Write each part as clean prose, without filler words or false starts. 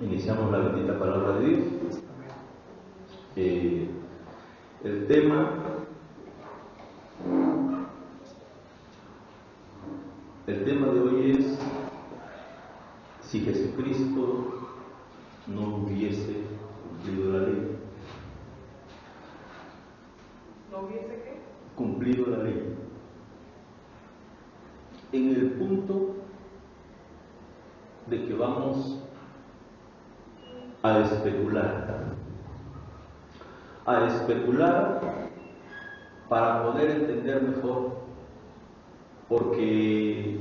Iniciamos la bendita palabra de Dios. El tema de hoy es: si Jesucristo no hubiese cumplido la ley. ¿No hubiese qué? Cumplido la ley. En el punto de que vamos a especular para poder entender mejor, porque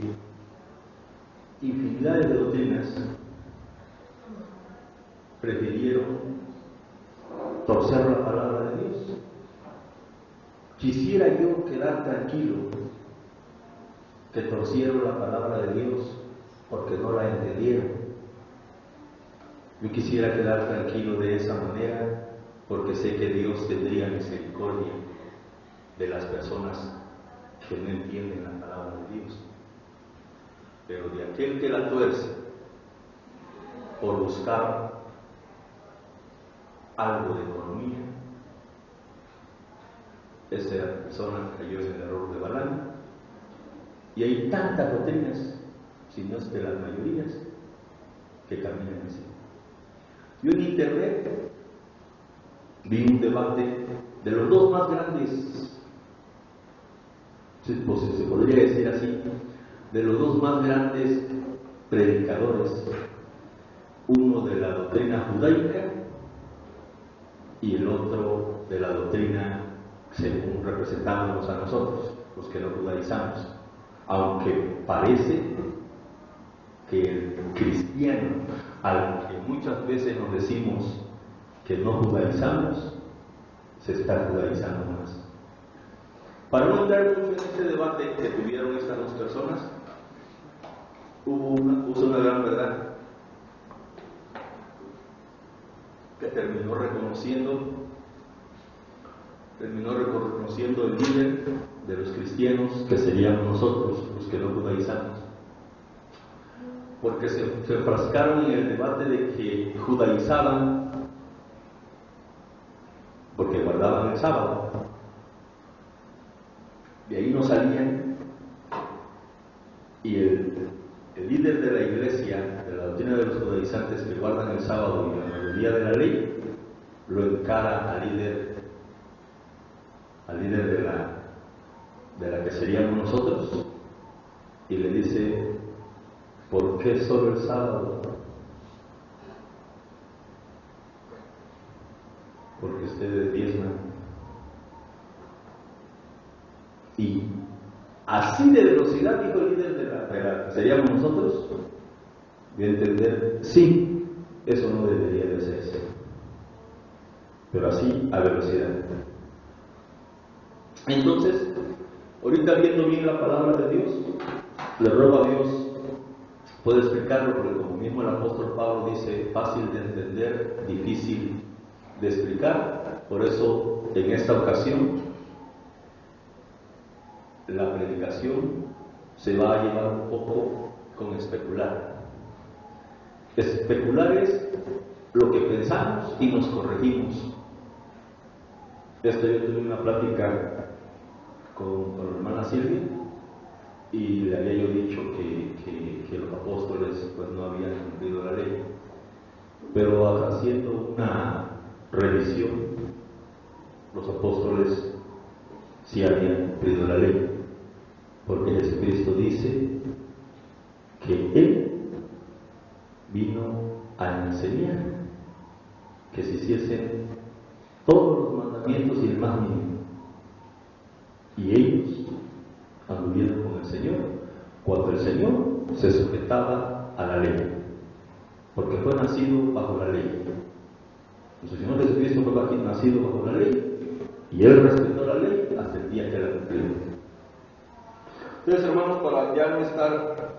infinidades de doctrinas prefirieron torcer la palabra de Dios. Quisiera yo quedar tranquilo que torcieron la palabra de Dios porque no la entendieron. Yo quisiera quedar tranquilo de esa manera porque sé que Dios tendría misericordia de las personas que no entienden la palabra de Dios. Pero de aquel que la tuerce por buscar algo de economía, esa persona cayó en el error de Balaam. Y hay tantas doctrinas, si no es que las mayorías, que caminan así. Yo en internet vi un debate de los dos más grandes, pues se podría decir así, de los dos más grandes predicadores, uno de la doctrina judaica y el otro de la doctrina según representándonos a nosotros, los que no judaizamos. Aunque parece que el cristiano, al que muchas veces nos decimos que no judaizamos, se está judaizando más. Para no entrar mucho en este debate que tuvieron estas dos personas, puso una gran verdad que terminó reconociendo el líder de los cristianos, que seríamos nosotros, los que no judaizamos. Porque se enfrascaron en el debate de que judaizaban porque guardaban el sábado. De ahí no salían, y el líder de la iglesia, de la doctrina de los judaizantes que guardan el sábado y la mayoría de la ley, lo encara al líder de la que seríamos nosotros, y le dice: ¿por qué solo el sábado? Porque ustedes diezman. Y así de velocidad dijo el líder de la que seríamos nosotros, de entender: sí, eso no debería de hacerse, pero así a velocidad. Entonces, ahorita viendo bien la palabra de Dios, le ruego a Dios puede explicarlo, porque como mismo el apóstol Pablo dice, fácil de entender, difícil de explicar. Por eso en esta ocasión la predicación se va a llevar un poco con especular. Especular es lo que pensamos y nos corregimos. Yo tuve una plática con la hermana Silvia, y le había yo dicho que los apóstoles pues no habían cumplido la ley, pero haciendo una revisión, los apóstoles sí habían cumplido la ley, porque Jesucristo dice que Él vino a enseñar que se hiciesen todos los mandamientos y el más mínimo, y ellos anduvieron con el Señor cuando el Señor se sujetaba a la ley, porque fue nacido bajo la ley. Nuestro Señor Jesucristo fue nacido bajo la ley, y Él respetó la ley hasta el día que la cumplió. Entonces, hermanos, para ya no estar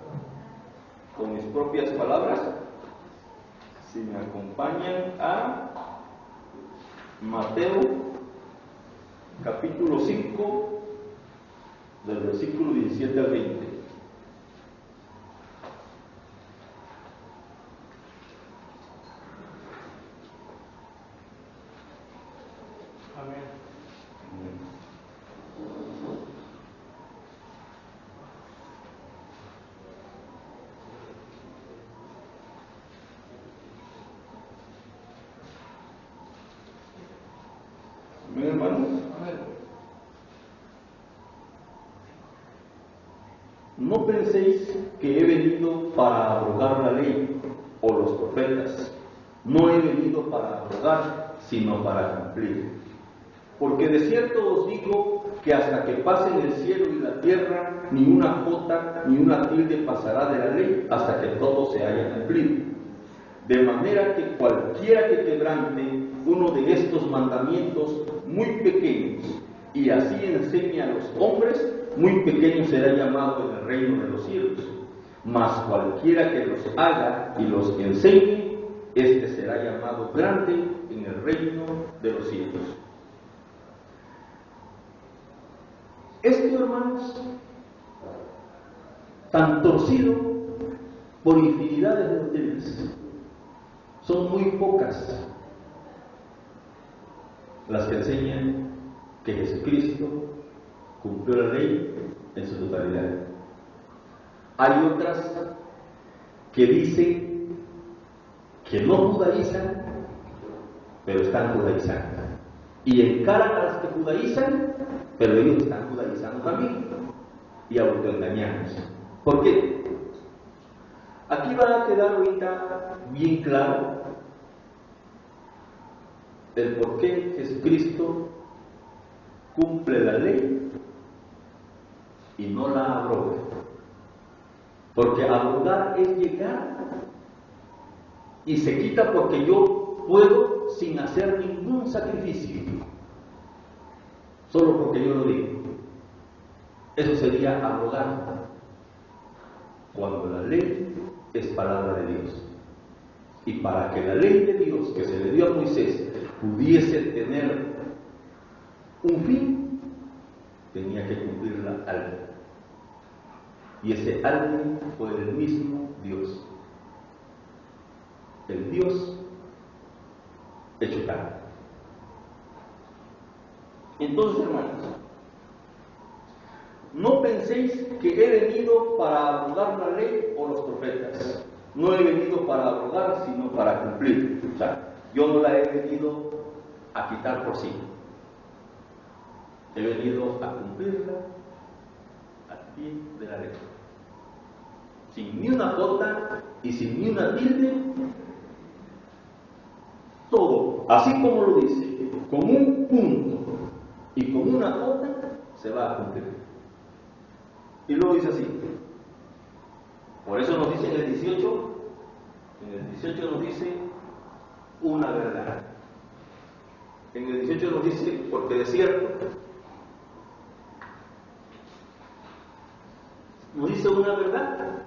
con mis propias palabras, si me acompañan a Mateo capítulo 5, del versículo 17 al 20. hermanos? No penséis que he venido para abrogar la ley o los profetas. No he venido para abrogar, sino para cumplir. Porque de cierto os digo que hasta que pasen el cielo y la tierra, ni una jota ni una tilde pasará de la ley hasta que todo se haya cumplido. De manera que cualquiera que quebrante uno de estos mandamientos muy pequeños y así enseñe a los hombres, muy pequeño será llamado en el reino de los cielos. Mas cualquiera que los haga y los enseñe, este será llamado grande en el reino de los cielos. Esto, hermanos, tan torcido por infinidades de doctrinas, son muy pocas las que enseñan que Jesucristo cumplió la ley en su totalidad. Hay otras que dicen que no judaizan, pero están judaizando. Y encaran a las que judaizan, pero ellos están judaizando también. Y autoengañándose. ¿Por qué? Aquí va a quedar ahorita bien claro el por qué Jesucristo cumple la ley y no la abroga. Porque abrogar es llegar y se quita porque yo puedo sin hacer ningún sacrificio, solo porque yo lo digo. Eso sería abrogar, cuando la ley es palabra de Dios. Y para que la ley de Dios que se le dio a Moisés pudiese tener un fin, tenía que cumplirla alguien. Y ese alguien fue el mismo Dios. El Dios hecho carne. Entonces, hermanos, no penséis que he venido para abrogar la ley o los profetas. No he venido para abrogar, sino para cumplir. O sea, yo no la he venido a quitar por sí. He venido a cumplirla al pie de la letra. Sin ni una jota y sin ni una tilde, todo, así como lo dice, con un punto y con una jota, se va a cumplir. Y luego dice así. Por eso nos dice en el 18 nos dice una verdad. En el 18 nos dice, porque de cierto, nos dice una verdad.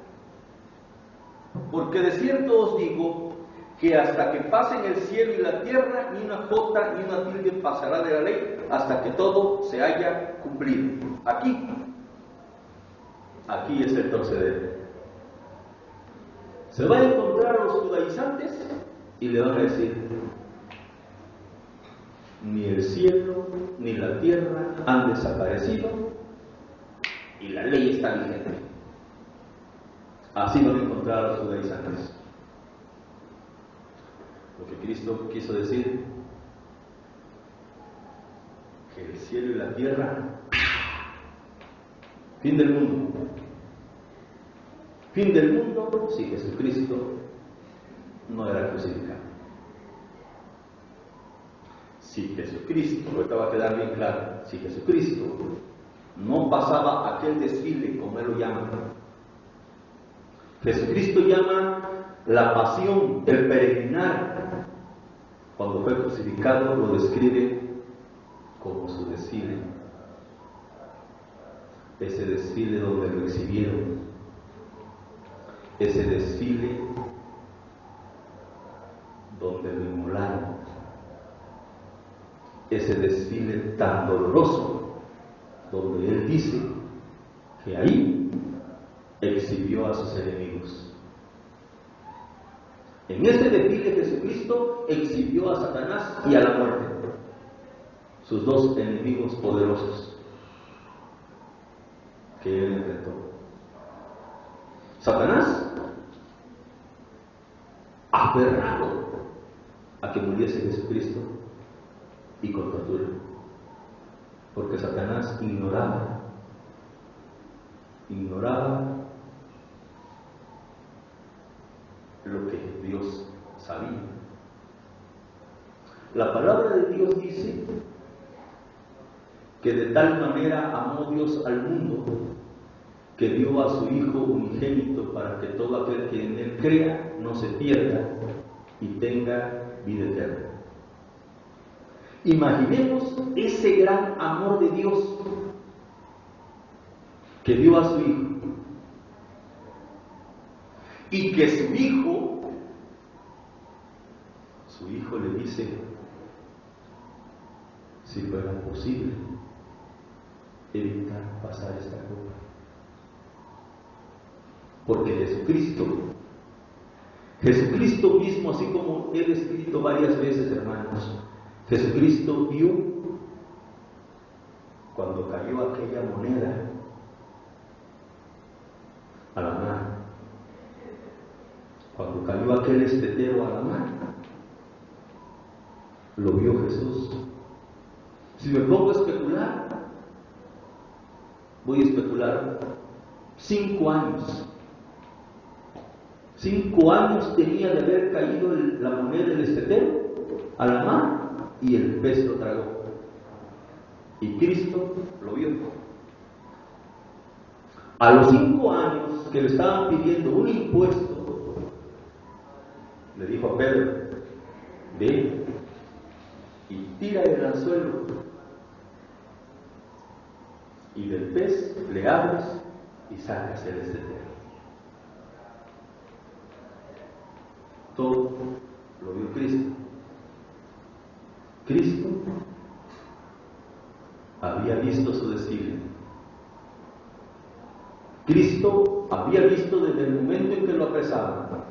Porque de cierto os digo que hasta que pasen el cielo y la tierra, ni una jota ni una tilde pasará de la ley, hasta que todo se haya cumplido. Aquí es el proceder. Se va a encontrar a los judaizantes y le van a decir: ni el cielo ni la tierra han desaparecido y la ley está vigente. Así van a encontrar a los judaizantes. Lo que Cristo quiso decir, que el cielo y la tierra, fin del mundo. Fin del mundo si Jesucristo no era crucificado. Si Jesucristo, ahorita va a quedar bien claro, si Jesucristo no pasaba aquel desfile, como él lo llama. Jesucristo llama la pasión, el peregrinar. Cuando fue crucificado lo describe como su desfile. Ese desfile donde lo exhibieron. Ese desfile donde lo inmolaron. Ese desfile tan doloroso donde él dice que ahí exhibió a sus enemigos. En ese desfile Jesucristo exhibió a Satanás y a la muerte, sus dos enemigos poderosos que él enfrentó. Satanás, aferrado a que muriese Jesucristo y con tortura. Porque Satanás ignoraba lo que Dios sabía. La palabra de Dios dice que de tal manera amó Dios al mundo que dio a su Hijo unigénito para que todo aquel que en Él crea no se pierda y tenga vida eterna. Imaginemos ese gran amor de Dios que dio a su Hijo y que su Hijo le dice: si fuera posible evitar pasar esta copa. Porque Jesucristo mismo, así como he escrito varias veces, hermanos, Jesucristo vio cuando cayó aquella moneda a la mar, cuando cayó aquel estetero a la mar, lo vio Jesús. Si me pongo a especular, voy a especular 5 años. 5 años tenía de haber caído la moneda del estetero a la mar y el pez lo tragó. Y Cristo lo vio. A los 5 años que le estaban pidiendo un impuesto, le dijo a Pedro: ve y tira el anzuelo, y del pez le abres y sacas el estetero. Todo lo vio Cristo. Cristo había visto su destino. Cristo había visto desde el momento en que lo apresaban,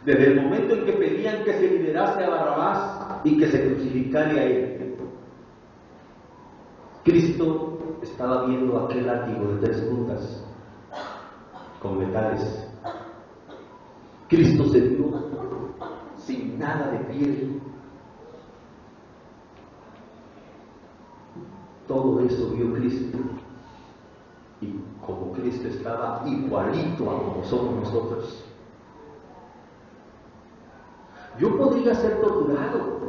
desde el momento en que pedían que se liberase a Barrabás y que se crucificara a él. Cristo estaba viendo aquel látigo de 3 puntas con metales. Cristo se vio sin nada de piel. Todo eso vio Cristo. Y como Cristo estaba igualito a como somos nosotros, yo podría ser torturado,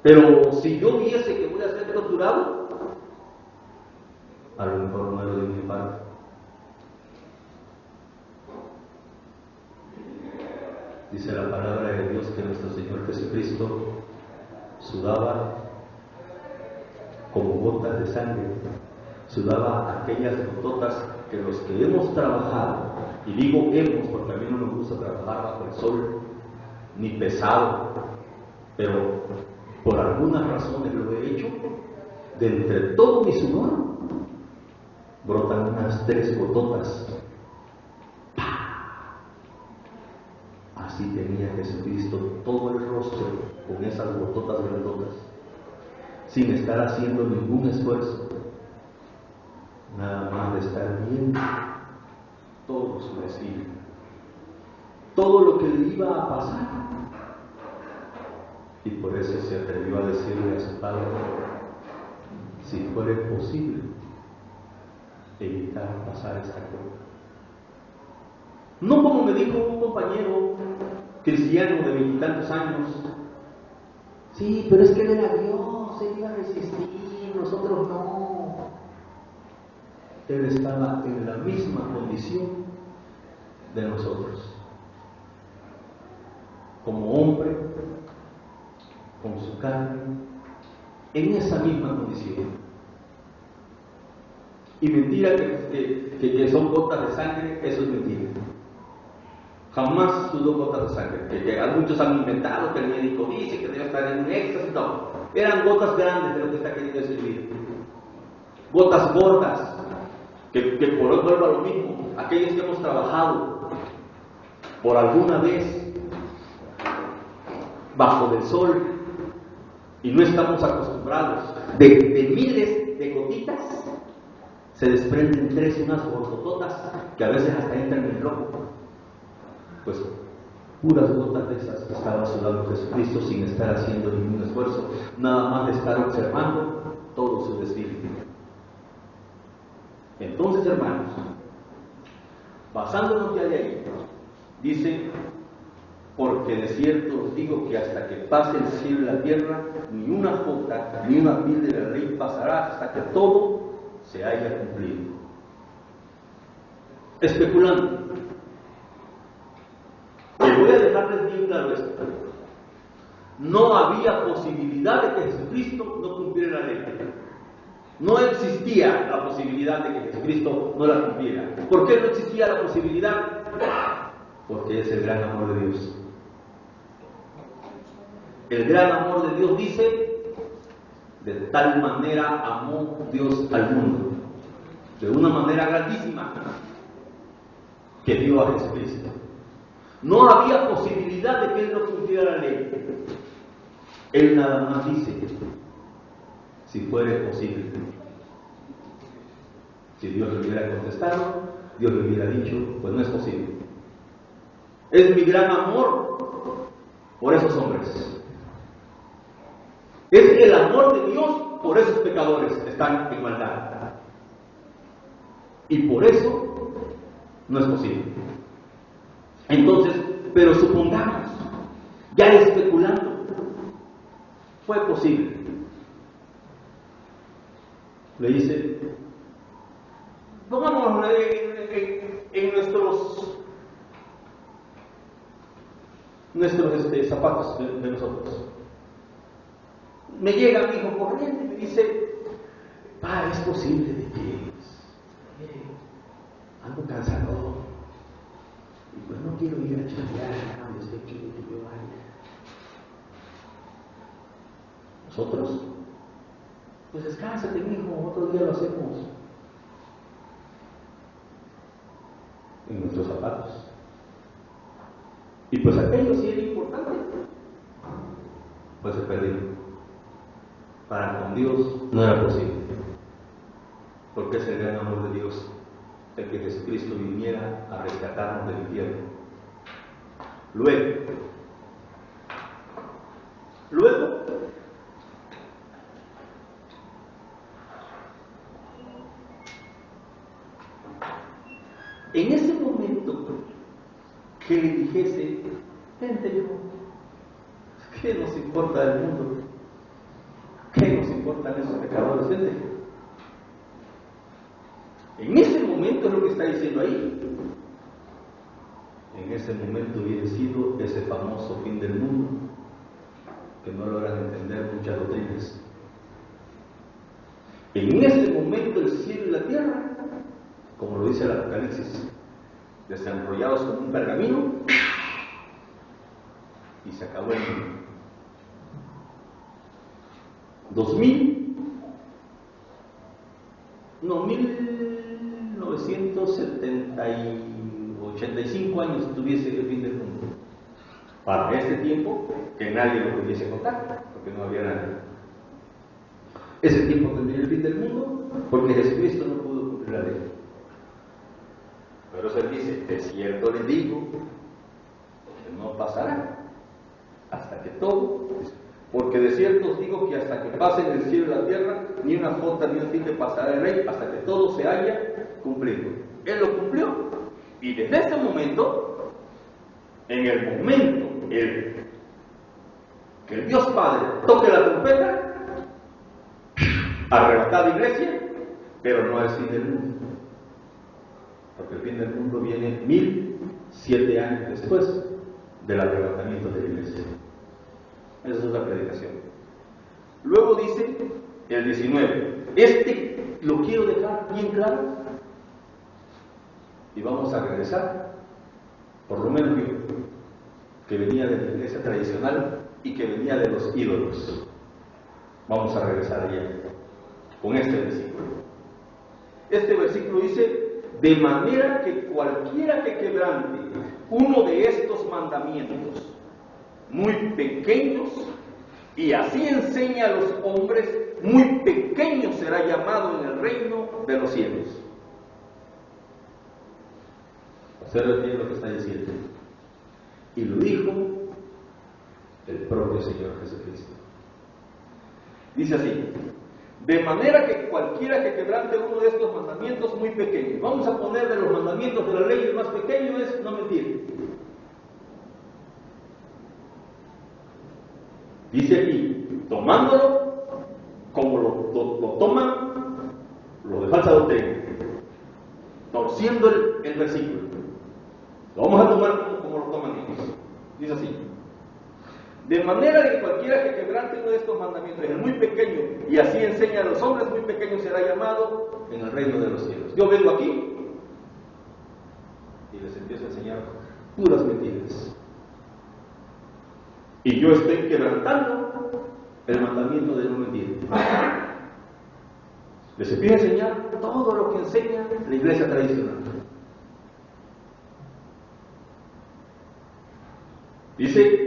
pero si yo viese que voy a ser torturado, a lo mejor muero de mi parte. Dice la palabra de Dios que nuestro Señor Jesucristo sudaba como gotas de sangre, sudaba aquellas gototas que los que hemos trabajado, y digo hemos porque a mí no me gusta trabajar bajo el sol, ni pesado, pero por algunas razones lo he hecho, de entre todo mi sudor brotan unas 3 gototas. Así tenía Jesucristo todo el rostro con esas gototas grandotas, sin estar haciendo ningún esfuerzo, nada más de estar viendo todo su destino, todo lo que le iba a pasar. Y por eso se atrevió a decirle a su padre: si fuera posible evitar pasar esta copa. No como me dijo un compañero cristiano de 20 y tantos años: sí, pero es que él era Dios, él iba a resistir, nosotros no. Él estaba en la misma condición de nosotros, como hombre, con su carne, en esa misma condición. Y mentira que son gotas de sangre, eso es mentira. Jamás sudó gotas de sangre, que muchos han inventado, que el médico dice que debe estar en un éxtasis. No, eran gotas grandes de lo que está queriendo escribir. Gotas gordas, que por hoy vuelvo a lo mismo, aquellos que hemos trabajado por alguna vez bajo del sol y no estamos acostumbrados, de miles de gotitas se desprenden 3, unas gordototas que a veces hasta entran en el rojo. Pues puras gotas de esas que estaba sudando Jesucristo sin estar haciendo ningún esfuerzo, nada más de estar observando todo su desfile. Entonces, hermanos, basándonos ya de ahí, dice: porque de cierto os digo que hasta que pase el cielo y la tierra, ni una jota ni una tilde de la ley pasará hasta que todo se haya cumplido. Especulando. Y voy a dejarles bien claro esto. No había posibilidad de que Jesucristo no cumpliera la ley. No existía la posibilidad de que Jesucristo no la cumpliera. ¿Por qué no existía la posibilidad? Porque es el gran amor de Dios. El gran amor de Dios dice: de tal manera amó Dios al mundo, de una manera grandísima, que dio a Jesucristo. No había posibilidad de que Él no cumpliera la ley. Él nada más dice: si fuera posible. Si Dios le hubiera contestado, Dios le hubiera dicho: pues no es posible. Es mi gran amor por esos hombres. Es el amor de Dios por esos pecadores que están en maldad. Y por eso no es posible. Entonces, pero supongamos, ya especulando, fue posible. Le dice: pongámonos en nuestros zapatos de nosotros. Me llega mi hijo corriendo y me dice: es posible de que ando cansado y pues no quiero ir a chambear, no sé qué yo vaya. Nosotros, pues descánsate, mi hijo, otro día lo hacemos. En nuestros zapatos. Y pues aquello sí era importante. Pues se perdió. Para con Dios no era posible, porque es el gran amor de Dios el que Jesucristo viniera a rescatarnos del infierno. Luego, en ese momento que le dijese: vente, hijo, ¿qué nos importa del mundo? ¿Qué nos importan esos pecadores? Vente. En ese momento es lo que está diciendo ahí. En ese momento hubiera sido ese famoso fin del mundo que no logran entender muchas doctrinas. En ese momento el cielo y la tierra, como lo dice el Apocalipsis, desenrollados como un pergamino, y se acabó el mundo. 1985 años tuviese el fin del mundo. Para este tiempo, que nadie lo pudiese contar, porque no había nadie. Ese tiempo tendría el fin del mundo, porque Jesucristo no pudo cumplir la ley. Pero él dice: de cierto les digo, que no pasará hasta que todo, porque de cierto os digo que hasta que pasen el cielo y la tierra, ni una jota ni un tilde pasará el rey, hasta que todo se haya cumplido. Él lo cumplió, y desde ese momento, en el momento que el Dios Padre toque la trompeta, arrebatar la iglesia, pero no es el fin del mundo, porque el fin del mundo viene 1007 años después del arrebatamiento de la iglesia. Esa es la predicación. Luego dice el 19. Lo quiero dejar bien claro, y vamos a regresar, por lo menos yo, que venía de la iglesia tradicional y que venía de los ídolos. Vamos a regresar allá con este versículo. Este versículo dice: de manera que cualquiera que quebrante uno de estos mandamientos muy pequeños, y así enseña a los hombres, muy pequeño será llamado en el reino de los cielos. Se refiere a lo que está diciendo. Y lo dijo Señor Jesucristo. Dice así: de manera que cualquiera que quebrante uno de estos mandamientos muy pequeños, vamos a poner de los mandamientos de la ley, el más pequeño es no mentir. Dice aquí, tomándolo como lo toman lo de falsa doctrina, torciendo el versículo. Lo vamos a tomar como lo toman ellos. Dice así: de manera que cualquiera que quebrante uno de estos mandamientos es muy pequeño y así enseña a los hombres muy pequeños, será llamado en el reino de los cielos. Yo vengo aquí y les empiezo a enseñar puras mentiras. Y yo estoy quebrantando el mandamiento de no mentir. Les empiezo a enseñar todo lo que enseña la iglesia tradicional. Dice: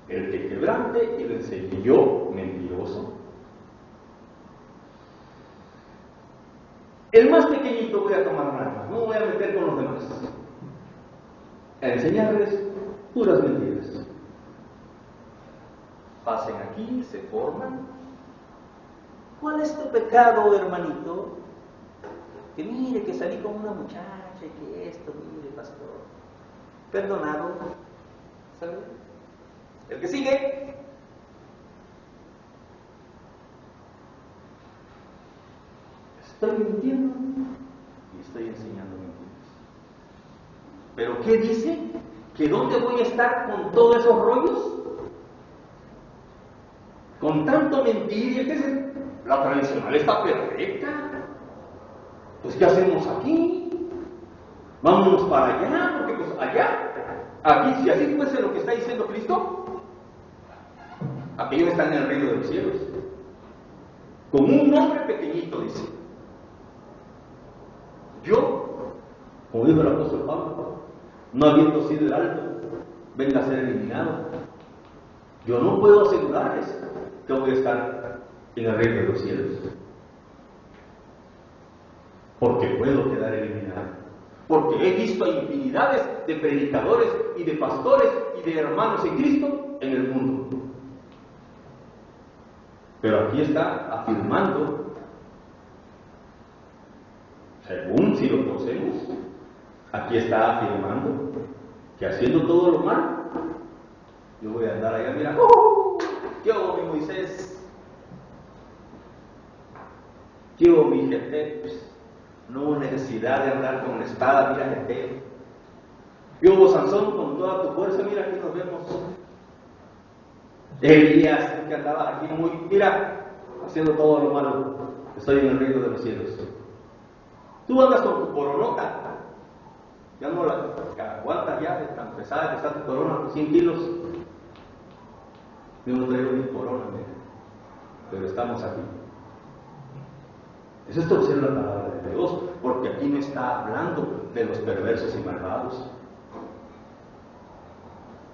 el que quebrante y lo enseñe. Yo, mentiroso. El más pequeñito voy a tomar nada, no voy a meter con los demás. A enseñarles puras mentiras. Pasen aquí, se forman. ¿Cuál es tu pecado, hermanito? Que mire, que salí con una muchacha y que esto, mire, pastor. Perdonado. ¿Sabe? El que sigue. Estoy mintiendo y estoy enseñando mentiras. ¿Pero qué dice? ¿Que dónde voy a estar con todos esos rollos? Con tanto mentir, la tradicional está perfecta. Pues ¿qué hacemos aquí? Vámonos para allá, porque pues allá, aquí, si así fuese lo que está diciendo Cristo, aquellos están en el reino de los cielos. Con un nombre pequeñito, dice. Yo, como dijo el apóstol Pablo, no habiendo sido el alto, venga a ser eliminado. Yo no puedo asegurarles que voy a estar en el reino de los cielos, porque puedo quedar eliminado, porque he visto a infinidades de predicadores y de pastores y de hermanos en Cristo en el mundo. Pero aquí está afirmando, según si lo conocemos, aquí está afirmando que haciendo todo lo malo, yo voy a andar allá, mira, ¿qué hago, mi Moisés? ¿Qué hago, mi gente? Pues, no hubo necesidad de andar con la espada, mira, gente. ¿Qué hago, Sansón, con toda tu fuerza? Mira, aquí nos vemos. Elías, que andaba aquí muy, mira, haciendo todo lo malo. Estoy en el reino de los cielos. Tú andas con tu coronota. Ya no la aguantas ya, de tan pesada que está tu corona, 100 kilos. Yo no traigo ni corona, pero estamos aquí. Es esto que es la palabra de Dios, porque aquí no está hablando de los perversos y malvados.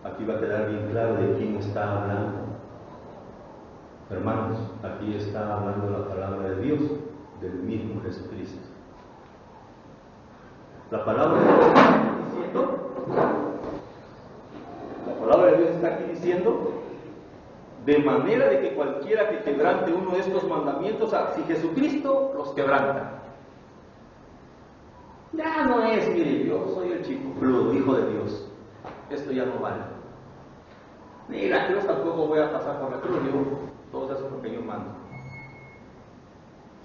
Aquí va a quedar bien claro de quién está hablando. Hermanos, aquí está hablando la palabra de Dios, del mismo Jesucristo. La palabra de Dios está aquí diciendo, de manera de que cualquiera que quebrante uno de estos mandamientos, si Jesucristo los quebranta, ya no es, mire, yo soy el chico crudo, hijo de Dios, esto ya no vale. Ni la cruz tampoco voy a pasar por la cruz, yo, todo eso es lo que yo mando.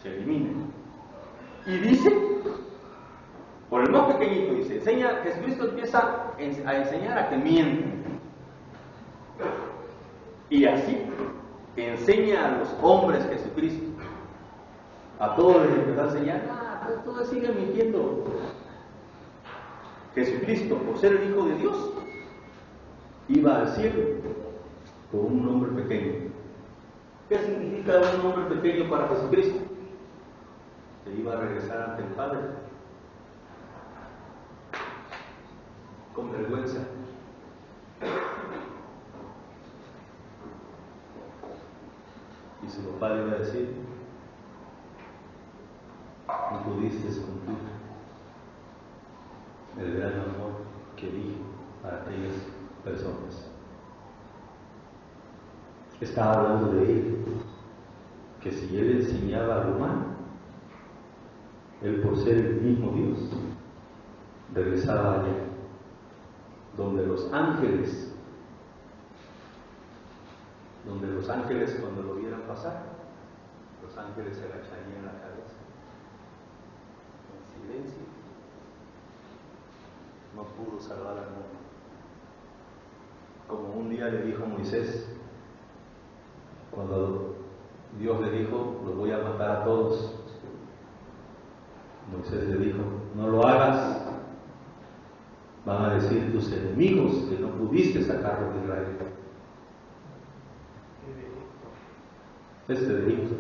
Se elimina. Y dice, por el más pequeñito, dice, Jesucristo empieza a enseñar a que mienten. Y así enseña a los hombres Jesucristo. A todos les empezó a enseñar, todos siguen mintiendo. Jesucristo, por ser el Hijo de Dios, iba al cielo con un nombre pequeño. ¿Qué significa un nombre pequeño para Jesucristo? Se iba a regresar ante el Padre con vergüenza. Y su papá le iba a decir, no pudiste cumplir el gran amor que di a aquellas personas. Está hablando de él, que si él enseñaba al humano, él por ser el mismo Dios, regresaba allá, donde los ángeles cuando lo vieran pasar, los ángeles se agacharían la cabeza, en silencio. No pudo salvar al mundo. Como un día le dijo Moisés, cuando Dios le dijo, los voy a matar a todos. Moisés le dijo, no lo hagas. Van a decir tus enemigos que no pudiste sacarlos de Israel. De Egipto.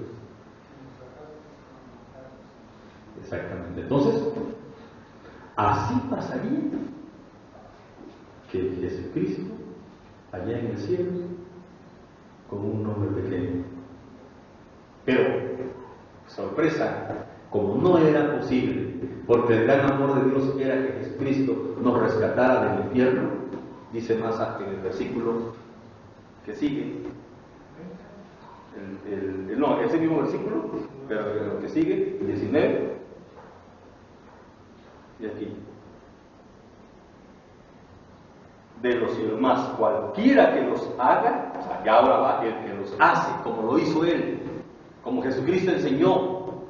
Exactamente. Entonces, así pasaría que Jesucristo, allá en el cielo, como un hombre pequeño. Pero, sorpresa, como no era posible, porque el gran amor de Dios era que Jesucristo nos rescatara del infierno, dice más en el versículo que sigue, ese mismo versículo, pero lo que sigue, 19, y aquí, de los cielos más, cualquiera que los haga, o sea, ya ahora va el que los hace, como lo hizo él, como Jesucristo enseñó,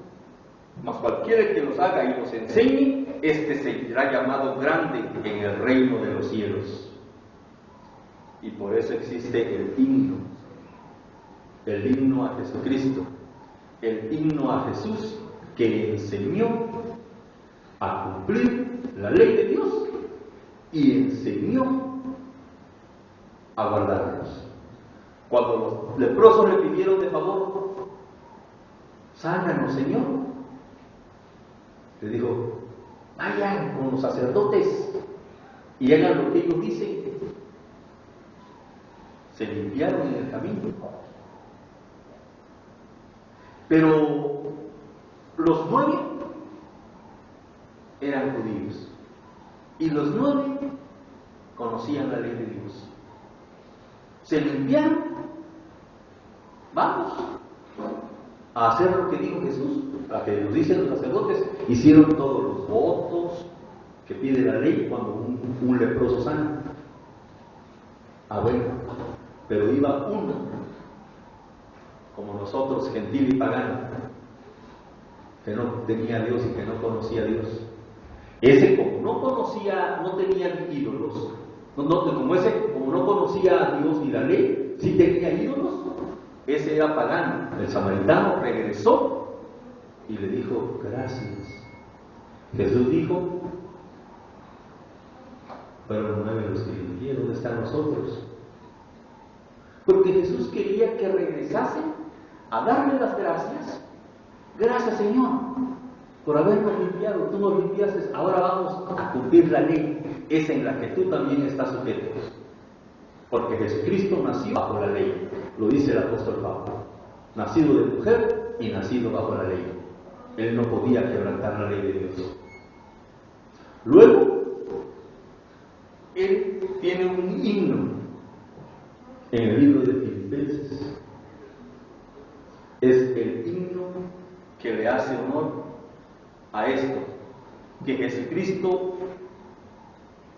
mas cualquiera que los haga y los enseñe, este será llamado grande en el reino de los cielos. Y por eso existe el himno a Jesucristo, el himno a Jesús que enseñó a cumplir la ley de Dios y enseñó a guardarlos. Cuando los leprosos le pidieron de favor, sánanos, Señor, le dijo, vayan con los sacerdotes y hagan lo que ellos dicen. Se limpiaron en el camino. Pero los 9 eran judíos y los 9 conocían la ley de Dios. Se limpiaron, vamos a hacer lo que dijo Jesús, a que nos dicen los sacerdotes. Hicieron todos los votos que pide la ley cuando un leproso sana. Bueno, pero iba uno, como nosotros, gentil y pagano, que no tenía a Dios y que no conocía a Dios. Ese, como no conocía, no tenía ídolos, como no conocía a Dios y la ley, sí tenía ídolos, ese era pagano. El samaritano regresó y le dijo, gracias. Jesús dijo, fueron 9 los que limpié, ¿dónde están nosotros? Porque Jesús quería que regresasen a darle las gracias. Gracias, Señor, por habernos limpiado. Tú nos limpiaste, ahora vamos a cumplir la ley, esa en la que tú también estás sujeto. Porque Jesucristo nació bajo la ley, lo dice el apóstol Pablo, nacido de mujer y nacido bajo la ley. Él no podía quebrantar la ley de Dios. Luego, él tiene un himno en el libro de Filipenses. Es el himno que le hace honor a esto, que Jesucristo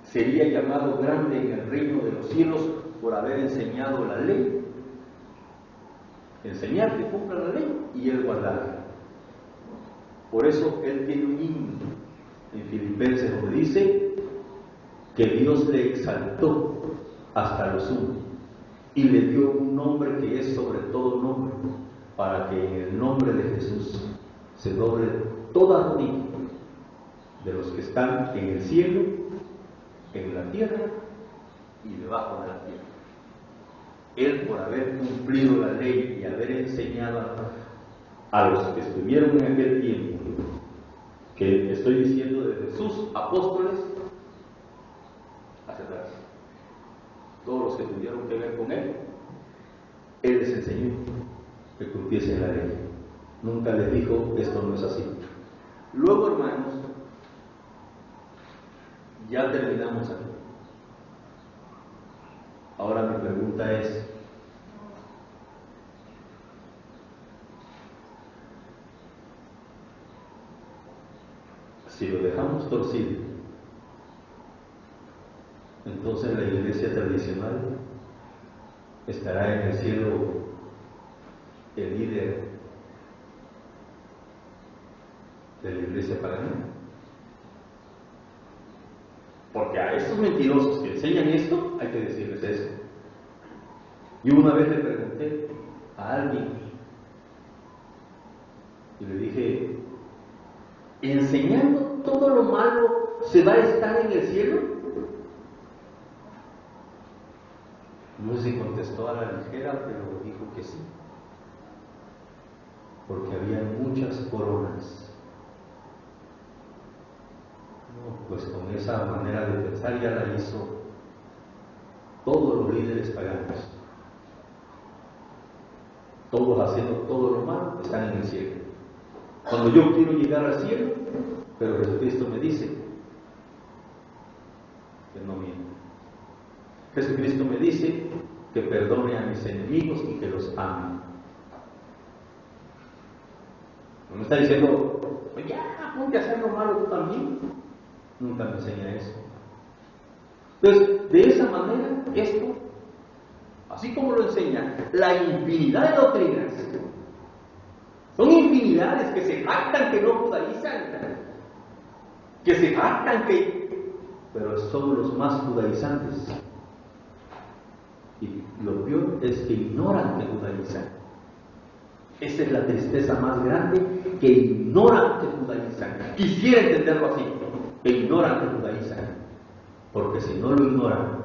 sería llamado grande en el reino de los cielos por haber enseñado la ley. Enseñar que cumpla la ley y él guardarla. Por eso él tiene un himno en Filipenses donde dice que Dios le exaltó hasta lo sumo y le dio un nombre que es sobre todo nombre, para que en el nombre de Jesús se doble toda rodilla de los que están en el cielo, en la tierra y debajo de la tierra. Él, por haber cumplido la ley y haber enseñado a los que estuvieron en aquel tiempo, que estoy diciendo de Jesús, apóstoles, hacia atrás, todos los que tuvieron que ver con él, él les enseñó que cumpliesen la ley. Nunca les dijo, esto no es así. Luego, hermanos, ya terminamos aquí. Ahora mi pregunta es, Si lo dejamos torcido, entonces la iglesia tradicional estará en el cielo el líder de la iglesia pagana. Porque a estos mentirosos que enseñan esto, hay que decirles eso. Yo una vez le pregunté a alguien y le dije, ¿enseñando todo lo malo se va a estar en el cielo? No se contestó a la ligera, pero dijo que sí, porque había muchas coronas. No, pues con esa manera de pensar ya la hizo todos los líderes paganos. Todos haciendo todo lo malo están en el cielo. Cuando yo quiero llegar al cielo, pero Jesucristo me dice que no miento. Jesucristo me dice que perdone a mis enemigos y que los ame. No me está diciendo, ya, ponte a hacer lo malo tú también. Nunca me enseña eso. Entonces, de esa manera, esto, así como lo enseña la infinidad de doctrinas, son infinidades que se jactan que no judaizan, que se jactan que, pero son los más judaizantes. Y lo peor es que ignoran que judaizan. Esa es la tristeza más grande, que ignoran que judaizan. Quisiera entenderlo así, que ignoran que judaizan. Porque si no lo ignoran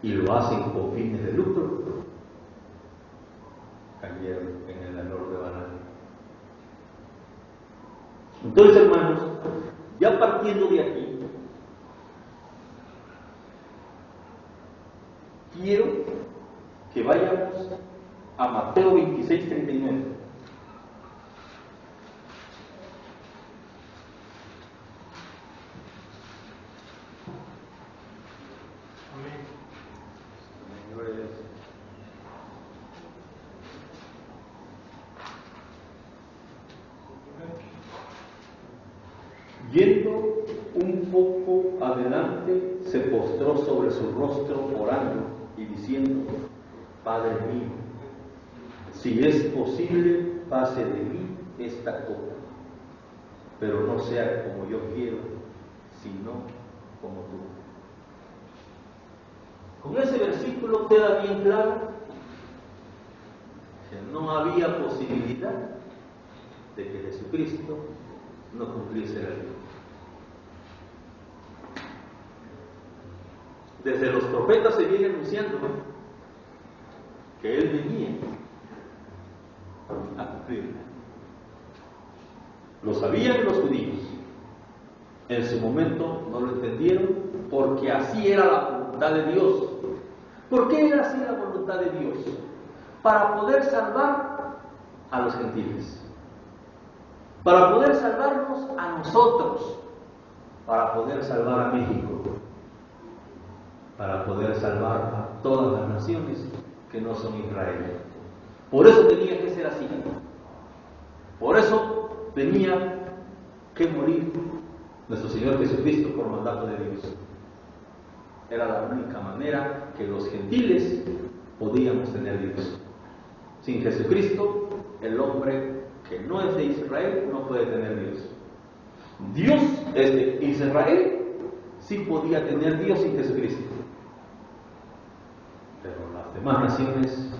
y lo hacen con fines de lucro, cayeron en el error de Balaam. Entonces, hermanos, ya partiendo de aquí, quiero que vayamos a Mateo 26:39. Yendo un poco adelante, se postró sobre su rostro orando y diciendo: Padre mío, si es posible, pase de mí esta copa, pero no sea como yo quiero, sino como tú. Con ese versículo queda bien claro que no había posibilidad de que Jesucristo no cumpliese la ley. Desde los profetas se viene anunciando que Él venía a cumplirla. Lo sabían los judíos. En su momento no lo entendieron, porque así era la voluntad de Dios. ¿Por qué era así la voluntad de Dios? Para poder salvar a los gentiles, para poder salvarnos a nosotros, para poder salvar a México, para poder salvar a todas las naciones que no son Israel. Por eso tenía que ser así. Por eso tenía que morir nuestro Señor Jesucristo por mandato de Dios. Era la única manera que los gentiles podíamos tener Dios. Sin Jesucristo, el hombre que no es de Israel no puede tener Dios. Dios es de Israel, sí podía tener Dios sin Jesucristo. Pero las demás naciones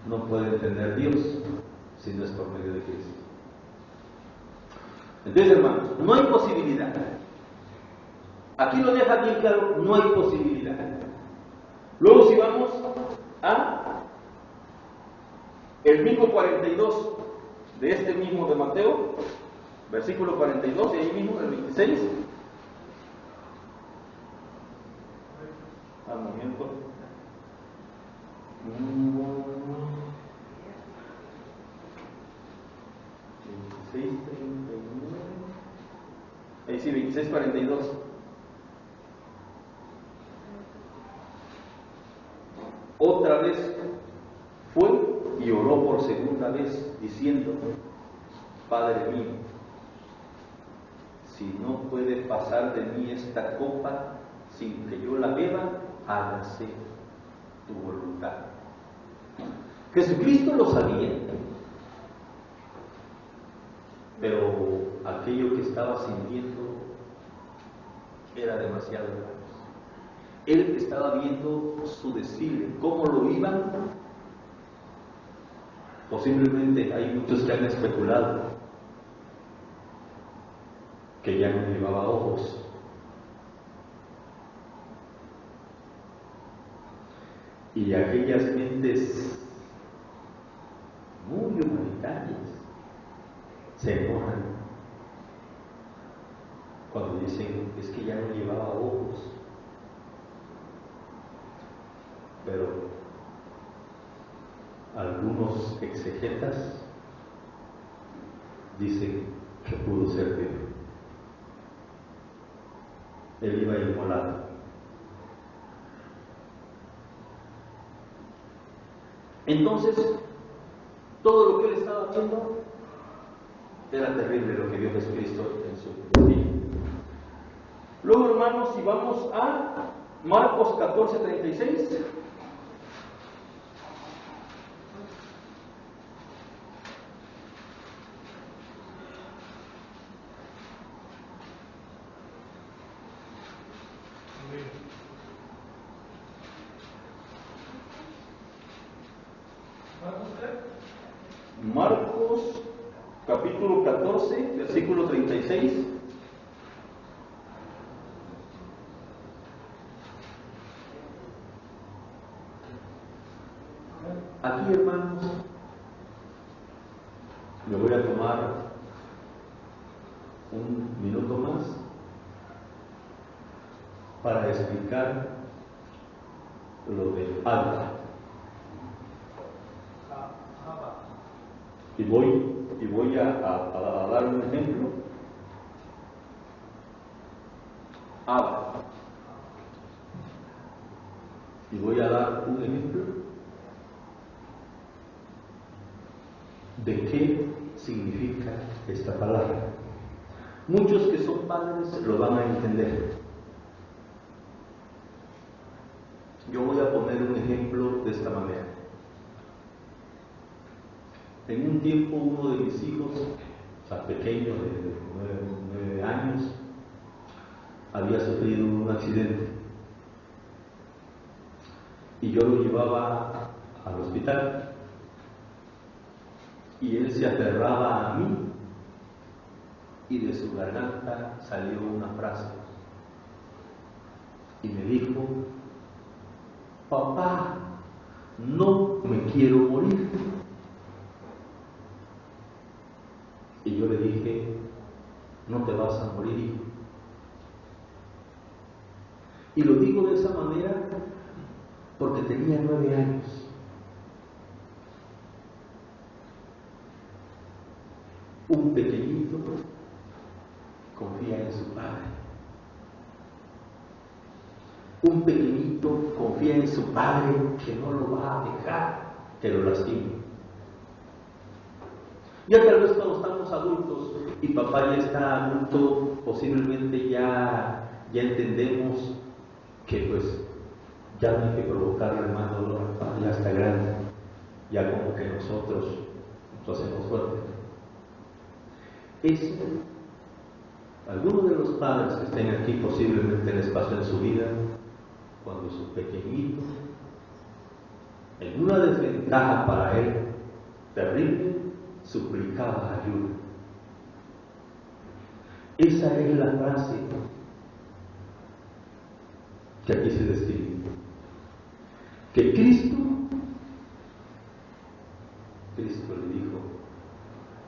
no pueden tener Dios si no es por medio de Cristo. Entonces, hermanos, no hay posibilidad. Aquí lo deja bien claro, no hay posibilidad. Luego, si vamos a el mismo 42 de este mismo de Mateo, versículo 42, de ahí mismo, el 26. Al momento. 26, 39. Ahí sí, 26, 42. Otra vez fue y oró por segunda vez, diciendo: Padre mío, si no puede pasar de mí esta copa sin que yo la beba, hágase tu voluntad. Jesucristo lo sabía, pero aquello que estaba sintiendo era demasiado grande. Él estaba viendo su desfile, cómo lo iban. Posiblemente hay muchos que han especulado que ya no llevaba ojos. Y aquellas mentes muy humanitarias se enojan cuando dicen es que ya no llevaba ojos. Pero algunos exegetas dicen que pudo ser Dios. Él iba inmolado. Entonces, todo lo que él estaba haciendo era terrible, lo que vio Jesucristo en su vida. Luego, hermanos, si vamos a Marcos 14:36. Marcos capítulo 14, versículo 36. Aquí, hermanos, me voy a tomar un minuto más para explicar lo de Abba. Y voy a dar un ejemplo. Abba. Y voy a dar un ejemplo de qué significa esta palabra. Muchos que son padres lo van a entender. Yo voy a poner un ejemplo de esta manera. En un tiempo uno de mis hijos, pequeño de 9 años, había sufrido un accidente y yo lo llevaba al hospital y él se aferraba a mí y de su garganta salió una frase y me dijo: papá, no me quiero morir. Y yo le dije: no te vas a morir, hijo. Y lo digo de esa manera porque tenía 9 años. Un pequeñito confía en su padre. Un pequeñito confía en su padre que no lo va a dejar que lo lastime. Ya tal vez cuando estamos adultos y papá ya está adulto, posiblemente ya entendemos que pues ya no hay que provocarle más dolor al padre, ya está grande, ya como que nosotros nos hacemos fuertes. Eso, algunos de los padres que estén aquí posiblemente les pasó en su vida, cuando su pequeñito, en una desventaja para él terrible, suplicaba ayuda. Esa es la frase que aquí se describe. Que Cristo le dijo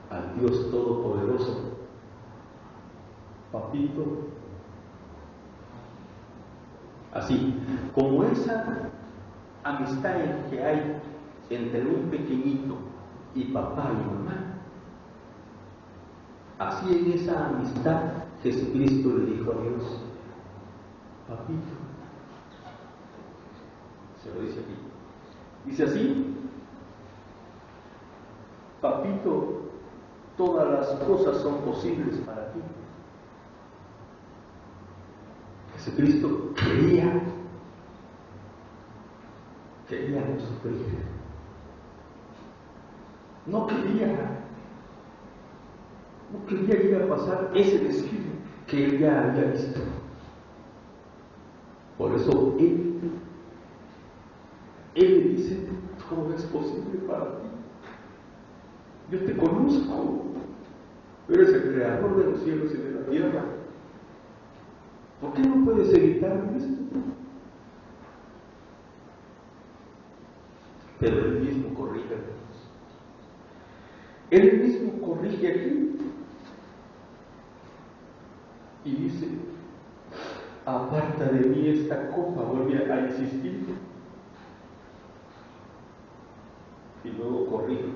al Dios Todopoderoso: papito, así como esa amistad que hay entre un pequeñito y papá y mamá, así en esa amistad Jesucristo le dijo a Dios: papito. Se lo dice aquí. Dice así: papito, todas las cosas son posibles para ti. Jesucristo quería no sufrir. No quería ir a pasar ese desfile que él ya había visto. Por eso él le dice: todo es posible para ti. Yo te conozco. Eres el creador de los cielos y de la tierra. ¿Por qué no puedes evitar esto? Pero él mismo corrige a Dios. Él mismo corrige aquí y dice: aparta de mí esta copa. Vuelve a insistir y luego corrige: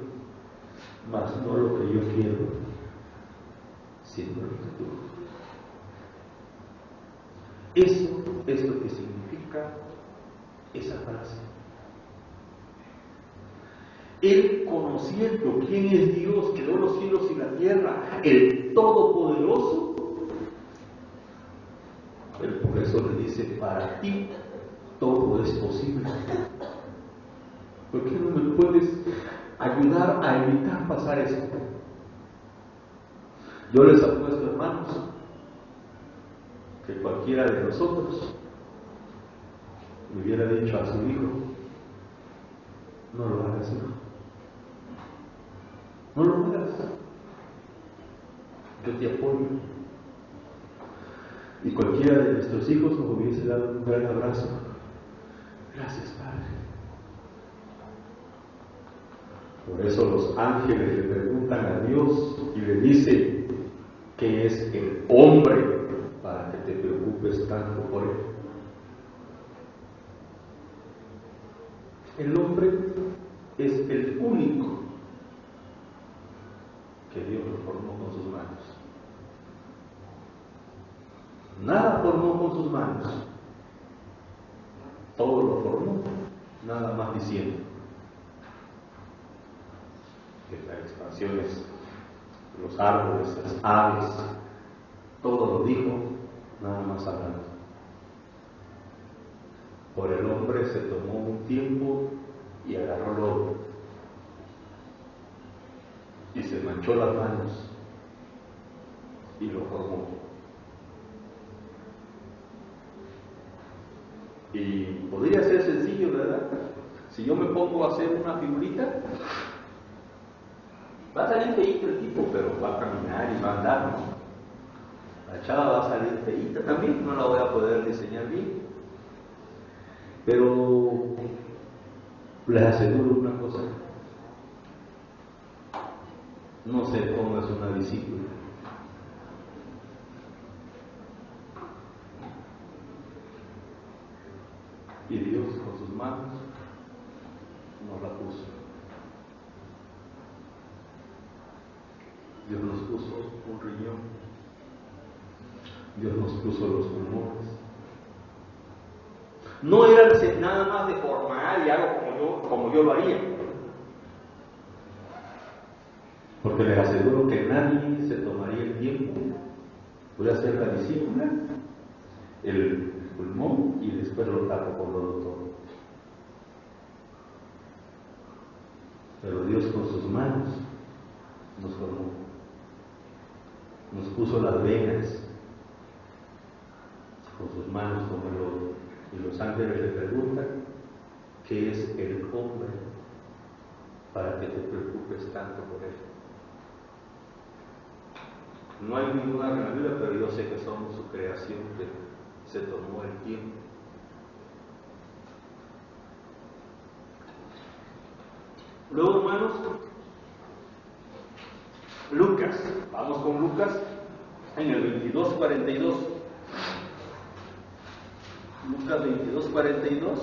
mas no lo que yo quiero, sino lo que tú. Eso es lo que significa esa frase. Él, conociendo quién es Dios, creó los cielos y la tierra, el Todopoderoso, él por eso le dice: para ti todo es posible. ¿Por qué no me puedes ayudar a evitar pasar esto? Yo les apuesto, hermanos, que cualquiera de nosotros le hubiera dicho a su hijo: no lo hagas, hijo. No lo hagas. Yo te apoyo. Y cualquiera de nuestros hijos nos hubiese dado un gran abrazo. Gracias, Padre. Por eso los ángeles le preguntan a Dios y le dicen: ¿qué es el hombre para que te preocupes tanto por él? El hombre es el único que Dios lo formó con sus manos. Nada formó con sus manos. Todo lo formó, nada más diciendo. Que las expansiones, los árboles, las aves, todo lo dijo, nada más hablando. Por el hombre se tomó un tiempo y agarró lodo y se manchó las manos y lo formó. Y podría ser sencillo, ¿verdad? Si yo me pongo a hacer una figurita, va a salir feíto el tipo, pero va a caminar y va a andar, ¿no? La chava va a salir feíta también, no la voy a poder diseñar bien. Pero les aseguro una cosa: no sé cómo es una discípula. Y Dios con sus manos nos la puso. Dios nos puso un riñón. Dios nos puso los pulmones. No era nada más de formar y algo como yo lo haría. Porque les aseguro que nadie se tomaría el tiempo. Voy a hacer la discípula, el pulmón, y después lo tapo con lodo todo. Pero Dios con sus manos nos formó. Nos puso las venas con sus manos como el lodo. Y los ángeles le preguntan: ¿qué es el hombre para que te preocupes tanto por él? No hay ninguna en la Biblia, pero yo sé que somos su creación, que se tomó el tiempo. Luego, hermanos, Lucas, vamos con Lucas en el 22:42. Lucas 22:42.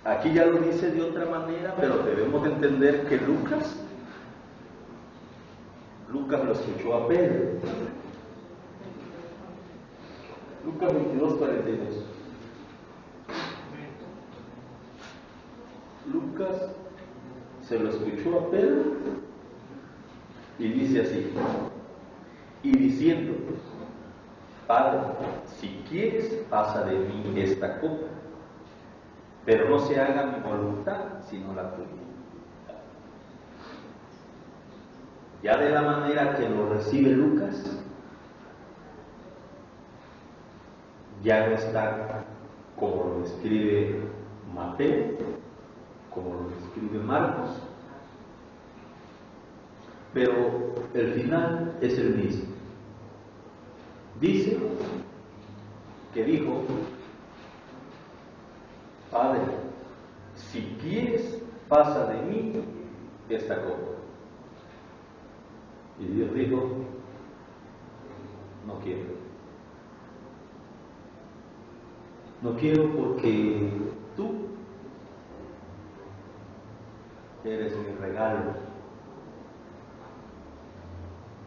Aquí ya lo dice de otra manera, pero debemos de entender que Lucas lo escuchó a Pedro. Lucas 22:42. Lucas se lo escuchó a Pedro y dice así: y diciendo: Padre, si quieres, pasa de mí esta copa, pero no se haga mi voluntad, sino la tuya. Ya de la manera que lo recibe Lucas, ya no está como lo escribe Mateo, como lo escribe Marcos, pero el final es el mismo. Dice que dijo: Padre, si quieres, pasa de mí esta copa. Y Dios dijo: no quiero. No quiero porque tú eres mi regalo.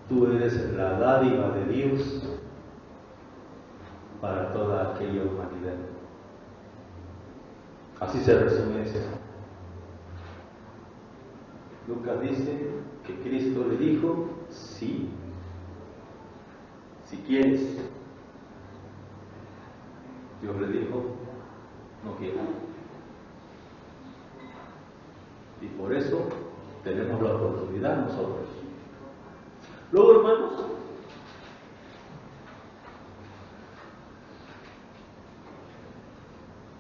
Tú eres la dádiva de Dios para toda aquella humanidad. Así se resume eso. Lucas dice que Cristo le dijo: sí, si quieres. Dios le dijo: no quiero. Y por eso tenemos la oportunidad nosotros. Luego, hermanos,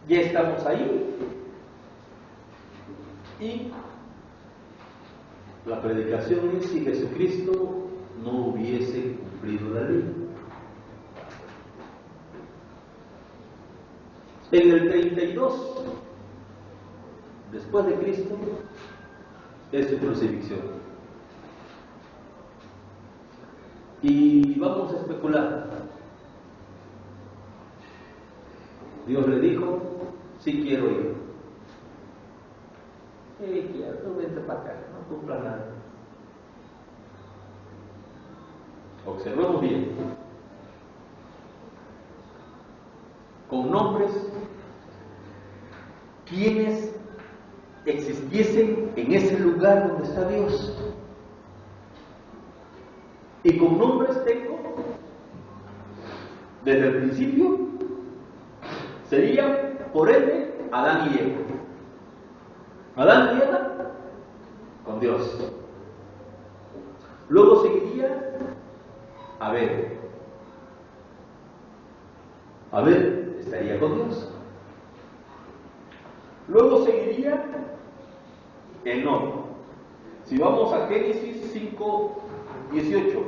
ya estamos ahí y la predicación es si Jesucristo no hubiese cumplido la ley. En el 32, después de Cristo, es su crucifixión. Y vamos a especular. Dios le dijo: sí quiero ir. Tú vente para acá, no cumpla nada. Observemos bien. Con nombres, quienes existiesen en ese lugar donde está Dios. Y con nombres tengo, desde el principio, serían, por ende, Adán y Eva. Adán y Eva con Dios. Luego seguiría Abel. Abel estaría con Dios. Luego seguiría Enoc. Si vamos a Génesis 5:18.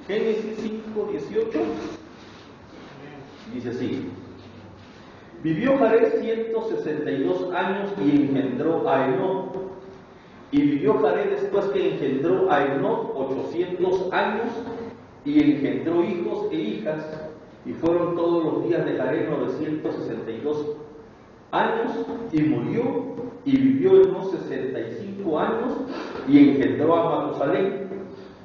Génesis 5:18 dice así: vivió Jared 162 años y engendró a Enoc. Y vivió Jared después que engendró a Enoc 800 años y engendró hijos e hijas. Y fueron todos los días de Jared 962 años y murió. Y vivió Enoc 65 años y engendró a Matusalén.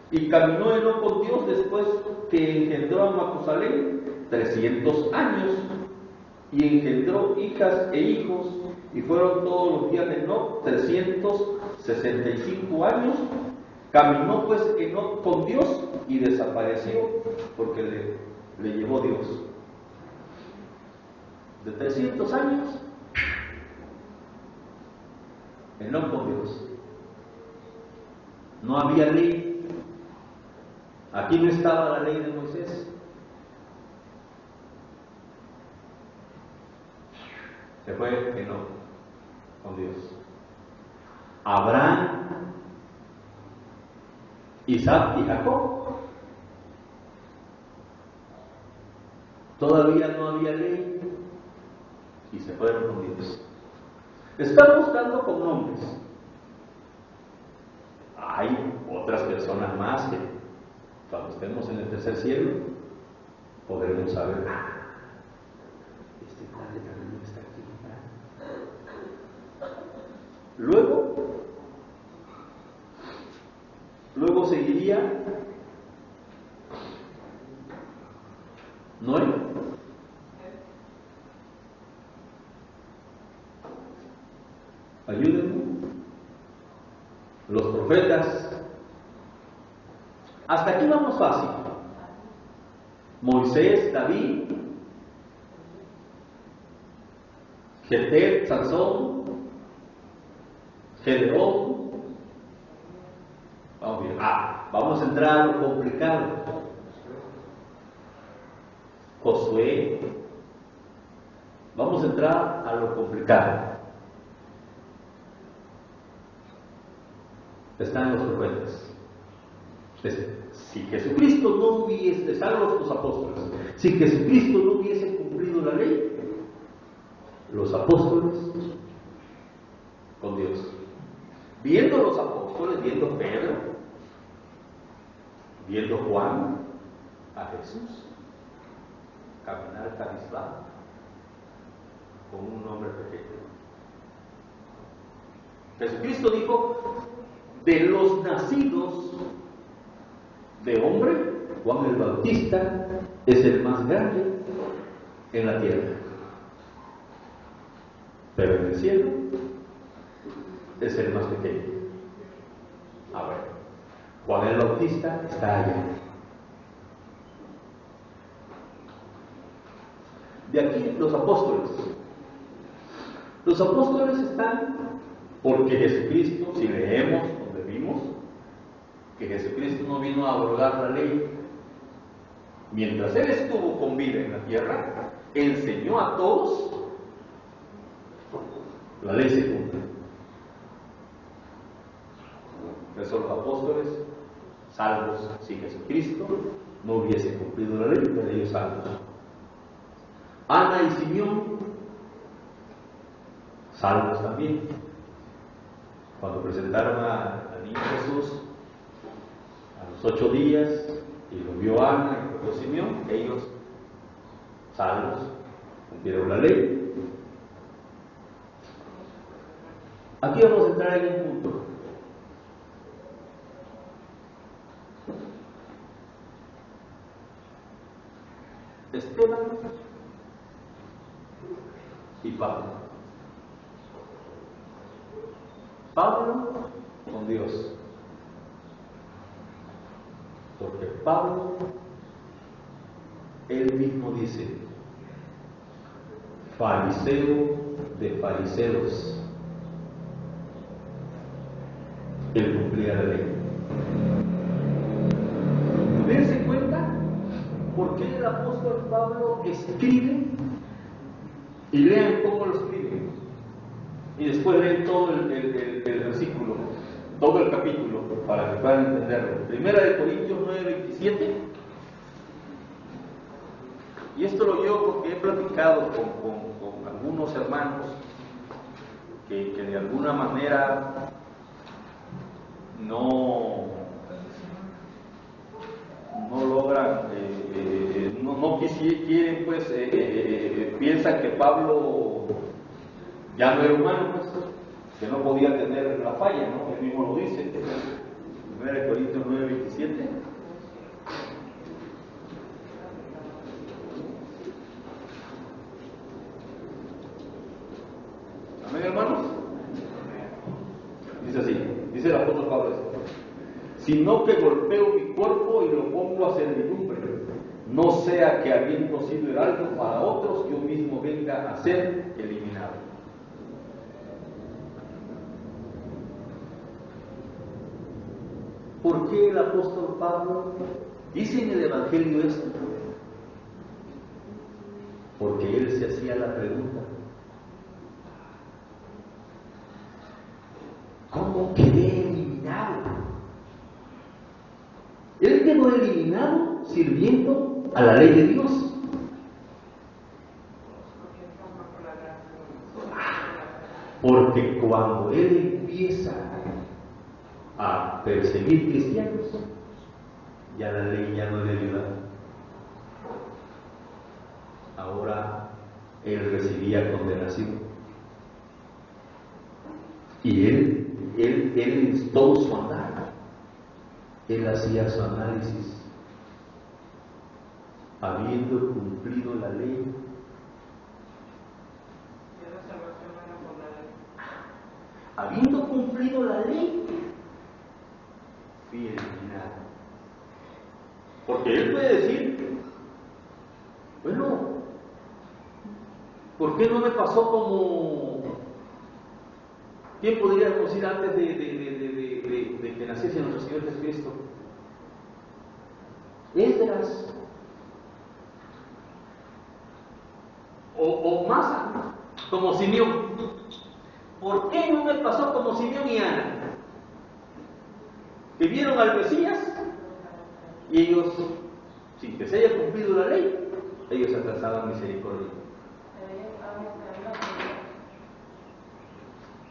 Y caminó Enoc con Dios después que engendró a Matusalén 300 años y engendró hijas e hijos, y fueron todos los días de Enoc 365 años. Caminó pues Enoc con Dios y desapareció porque le llevó Dios. De 300 años, Enoc con Dios. No había ley. Aquí no estaba la ley de Moisés. Se fue Enoc con Dios. Abraham, Isaac y Jacob. Todavía no había ley y se fueron con Dios. Están buscando con nombres. Hay otras personas más que cuando estemos en el tercer cielo podremos saber: este padre también está aquí. Luego seguiría Noé. los profetas. Hasta aquí vamos fácil. Moisés, David, Jefté, Sansón, Gedeón. Vamos bien. Vamos a entrar a lo complicado. Josué. Vamos a entrar a lo complicado. Están los profetas. Si Jesucristo no hubiese, están los apóstoles, si Jesucristo no hubiese cumplido la ley, los apóstoles con Dios. Viendo los apóstoles, viendo Pedro, viendo Juan, a Jesús, caminar cabizbajo con un hombre pequeño. Jesucristo dijo, de los nacidos de hombre, Juan el Bautista es el más grande en la tierra, pero en el cielo es el más pequeño. A ver, Juan el Bautista está allá. De aquí los apóstoles. Los apóstoles están porque Jesucristo, si leemos donde vimos, que Jesucristo no vino a abrogar la ley. Mientras Él estuvo con vida en la tierra, enseñó a todos, la ley se cumple. Por eso los apóstoles, salvos si Jesucristo no hubiese cumplido la ley, pero ellos salvos. Ana y Simeón, salvos también. Cuando presentaron al niño Jesús, a los 8 días, y lo vio Ana y lo vio Simeón, ellos, salvos, cumplieron la ley. Aquí vamos a entrar en un punto. Esteban y Pablo. Pablo con Dios. Porque Pablo, él mismo dice, fariseo de fariseos. Él cumplía la ley. ¿Dense cuenta por qué el apóstol Pablo escribe? Y lean cómo lo escribe. Y después leen todo el versículo, todo el capítulo, para que puedan entenderlo. Primera de Corintios 9:27. Y esto lo digo porque he platicado con algunos hermanos que de alguna manera no logran, no quieren, pues, piensan que Pablo ya no era humano, pues, que no podía tener la falla, ¿no? Él mismo lo dice, 1 Corintios 9:27. Amén, hermanos. Dice así, dice el apóstol Pablo, sino que golpeo mi cuerpo y lo pongo a servidumbre, no sea que habiendo sido heraldo para otros, yo mismo venga a ser eliminado. ¿Por qué el apóstol Pablo dice en el Evangelio esto? Porque él se hacía la pregunta, ¿cómo quedé eliminado? Él quedó eliminado sirviendo a la ley de Dios. Porque cuando él empieza a perseguir cristianos, ya la ley ya no le ayuda. Ahora él recibía condenación. Y él en todo su andar, él hacía su análisis. Habiendo cumplido la ley, habiendo cumplido la ley, fui eliminado. Porque él puede decir, bueno, ¿por qué no me pasó como... ¿Quién podría decir antes de que naciese nuestro Señor Jesucristo? Esdras. O más, como Simeón. ¿Por qué no me pasó como Simeón y Ana? Que vieron al Mesías y ellos, sin que se haya cumplido la ley, ellos alcanzaban misericordia.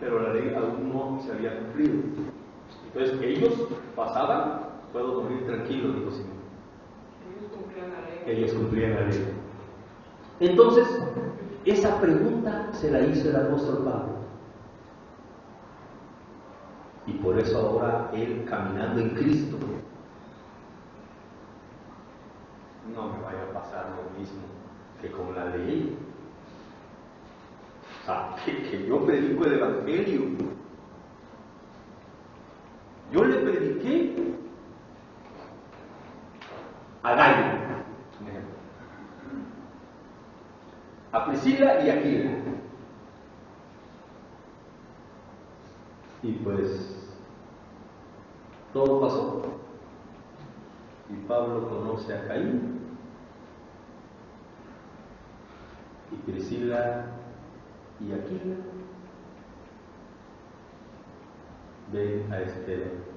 Pero la ley aún no se había cumplido. Entonces ellos pasaban, puedo dormir tranquilo, dijo Simeón. Ellos cumplían la ley. Entonces, esa pregunta se la hizo el apóstol Pablo. Y por eso ahora él, caminando en Cristo, no me vaya a pasar lo mismo que con la ley. O sea, que yo predico el Evangelio. Yo le prediqué a Gallo, a Priscila y a Aquila. Y pues todo pasó. Y Pablo conoce a Caín. Y Priscila y Aquila ven a Esteban.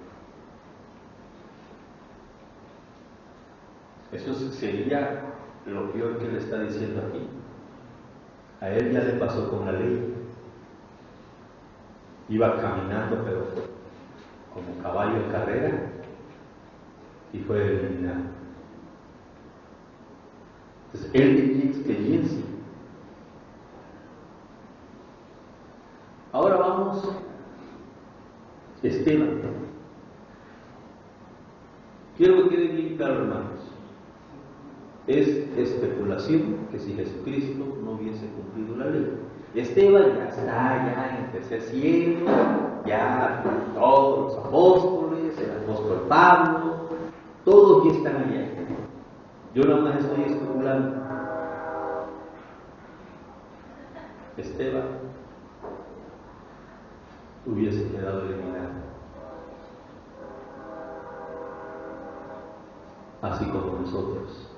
Eso sería lo peor que le está diciendo aquí. A él ya le pasó con la ley. Iba caminando, pero como caballo en carrera, y fue eliminado. Entonces, él tenía experiencia. Ahora vamos, Esteban. Quiero que quede bien claro, hermanos. Es especulación que si Jesucristo no hubiese cumplido la ley. Esteban ya está, ya en el tercer cielo, ya todos los apóstoles, el apóstol Pablo, todos ya están allá. Yo nada más estoy especulando. Esteban hubiese quedado eliminado, así como nosotros.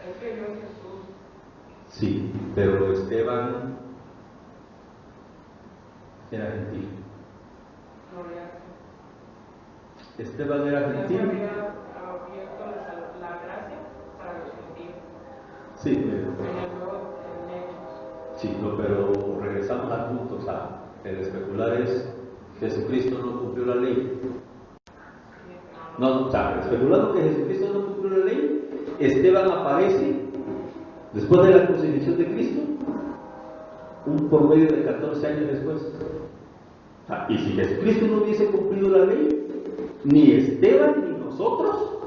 Él creyó en Jesús. Sí, pero Esteban era gentil. Esteban era Ya se gentil. había abierto la gracia para los gentiles. Sí, En el Nuevo Hechos. sí, pero regresamos al punto. O sea, el especular es Jesucristo no cumplió la ley. No, o sea, especulando que Jesucristo no cumplió la ley, Esteban aparece después de la crucifixión de Cristo, un promedio de 14 años después. O sea, y si Jesucristo no hubiese cumplido la ley, ni Esteban ni nosotros,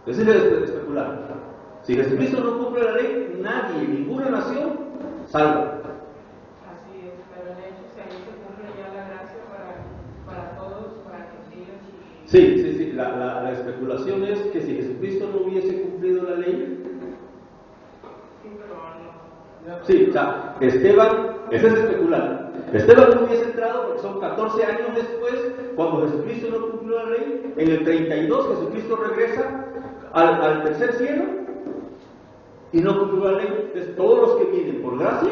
ese es el especular. Si Jesucristo no cumple la ley, nadie, ninguna nación salva. Así es, pero en Hechos ahí se cumple ya la gracia para todos, para gentiles y... Sí. La especulación es que si Jesucristo no hubiese cumplido la ley, Sí, pero no. sí, o sea, Esteban, ese es especular. Esteban no hubiese entrado porque son 14 años después, cuando Jesucristo no cumplió la ley. En el 32 Jesucristo regresa al tercer cielo y no cumplió la ley. Entonces todos los que vienen por gracia,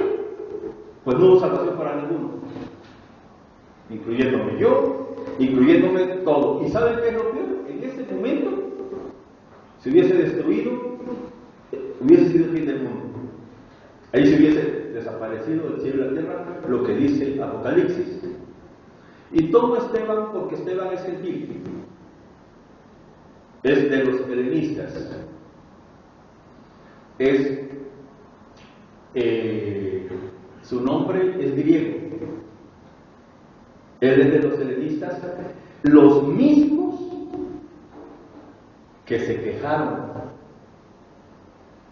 pues no hubo salvación para ninguno, incluyéndome yo, incluyéndome todo. ¿Y saben qué es lo peor? En este momento se hubiese destruido, hubiese sido el fin del mundo. Ahí se hubiese desaparecido del cielo y la tierra, lo que dice Apocalipsis. Y toma Esteban porque Esteban es gentil, es de los helenistas, su nombre es griego. Él es de los helenistas, los mismos que se quejaron,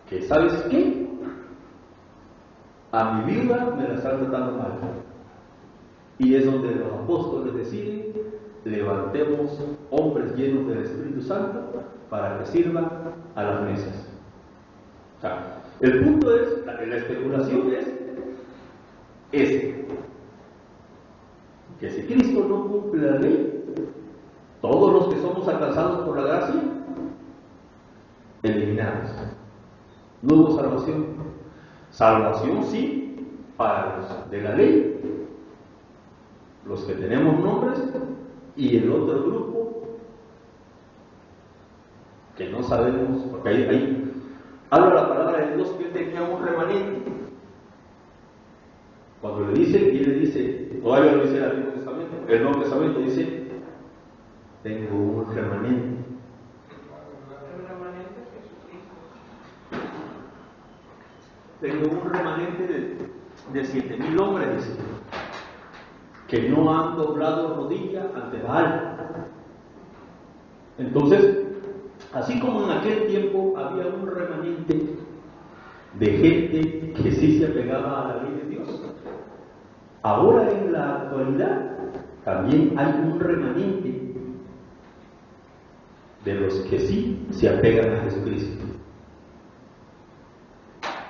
que ¿sabes qué? A mi viuda me la están tratando mal. Y es donde los apóstoles deciden levantemos hombres llenos del Espíritu Santo para que sirvan a las mesas. O sea, el punto es, la especulación es que si Cristo no cumple la ley, todos los que somos alcanzados por la gracia, eliminados. No hubo salvación. Salvación sí, para los de la ley, los que tenemos nombres, y el otro grupo que no sabemos, porque ahí habla la palabra de Dios que él tenía un remanente. Cuando le dice, y él dice, todavía lo dice el Antiguo Testamento, el Nuevo Testamento dice, tengo un remanente. El remanente es Jesucristo. Tengo un remanente de 7,000 hombres, dice, que no han doblado rodilla ante Baal. Entonces, así como en aquel tiempo había un remanente de gente que sí se apegaba a la ley de Dios, ahora en la actualidad también hay un remanente de los que sí se apegan a Jesucristo.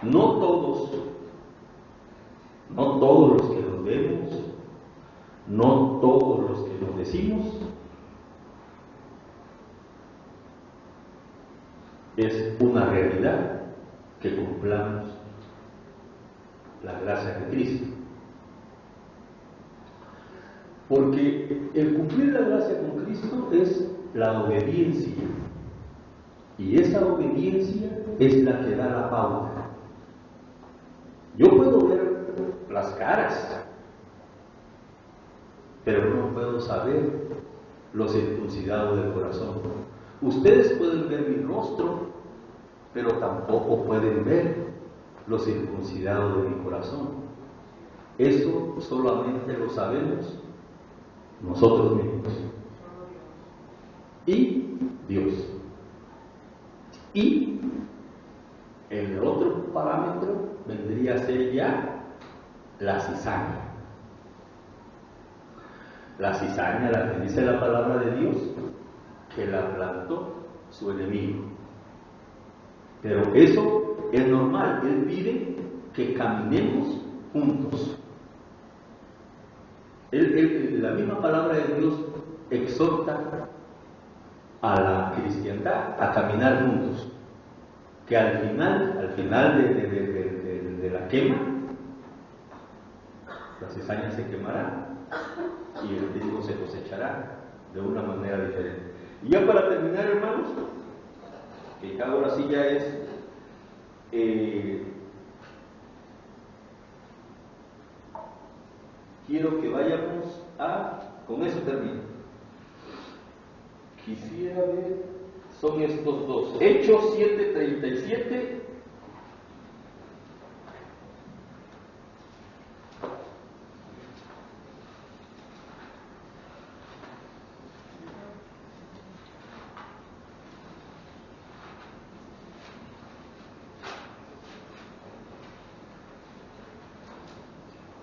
No todos los que nos vemos, no todos los que nos decimos, es una realidad que cumplamos la gracia de Cristo. Porque el cumplir la gracia con Cristo es la obediencia, y esa obediencia es la que da la pauta. Yo puedo ver las caras, pero no puedo saber lo circuncidado del corazón. Ustedes pueden ver mi rostro, pero tampoco pueden ver lo circuncidado de mi corazón. Eso solamente lo sabemos nosotros mismos y Dios. Y el otro parámetro vendría a ser ya la cizaña. La cizaña, la que dice la palabra de Dios, que la plantó su enemigo. Pero eso es normal, Él pide que caminemos juntos. La misma palabra de Dios exhorta a la cristiandad a caminar juntos, que al final de la quema, la cizaña se quemará y el trigo se cosechará de una manera diferente. Y ya para terminar, hermanos, que ahora sí ya es quiero que vayamos con eso termino. Quisiera ver, son estos dos, Hechos 7:37.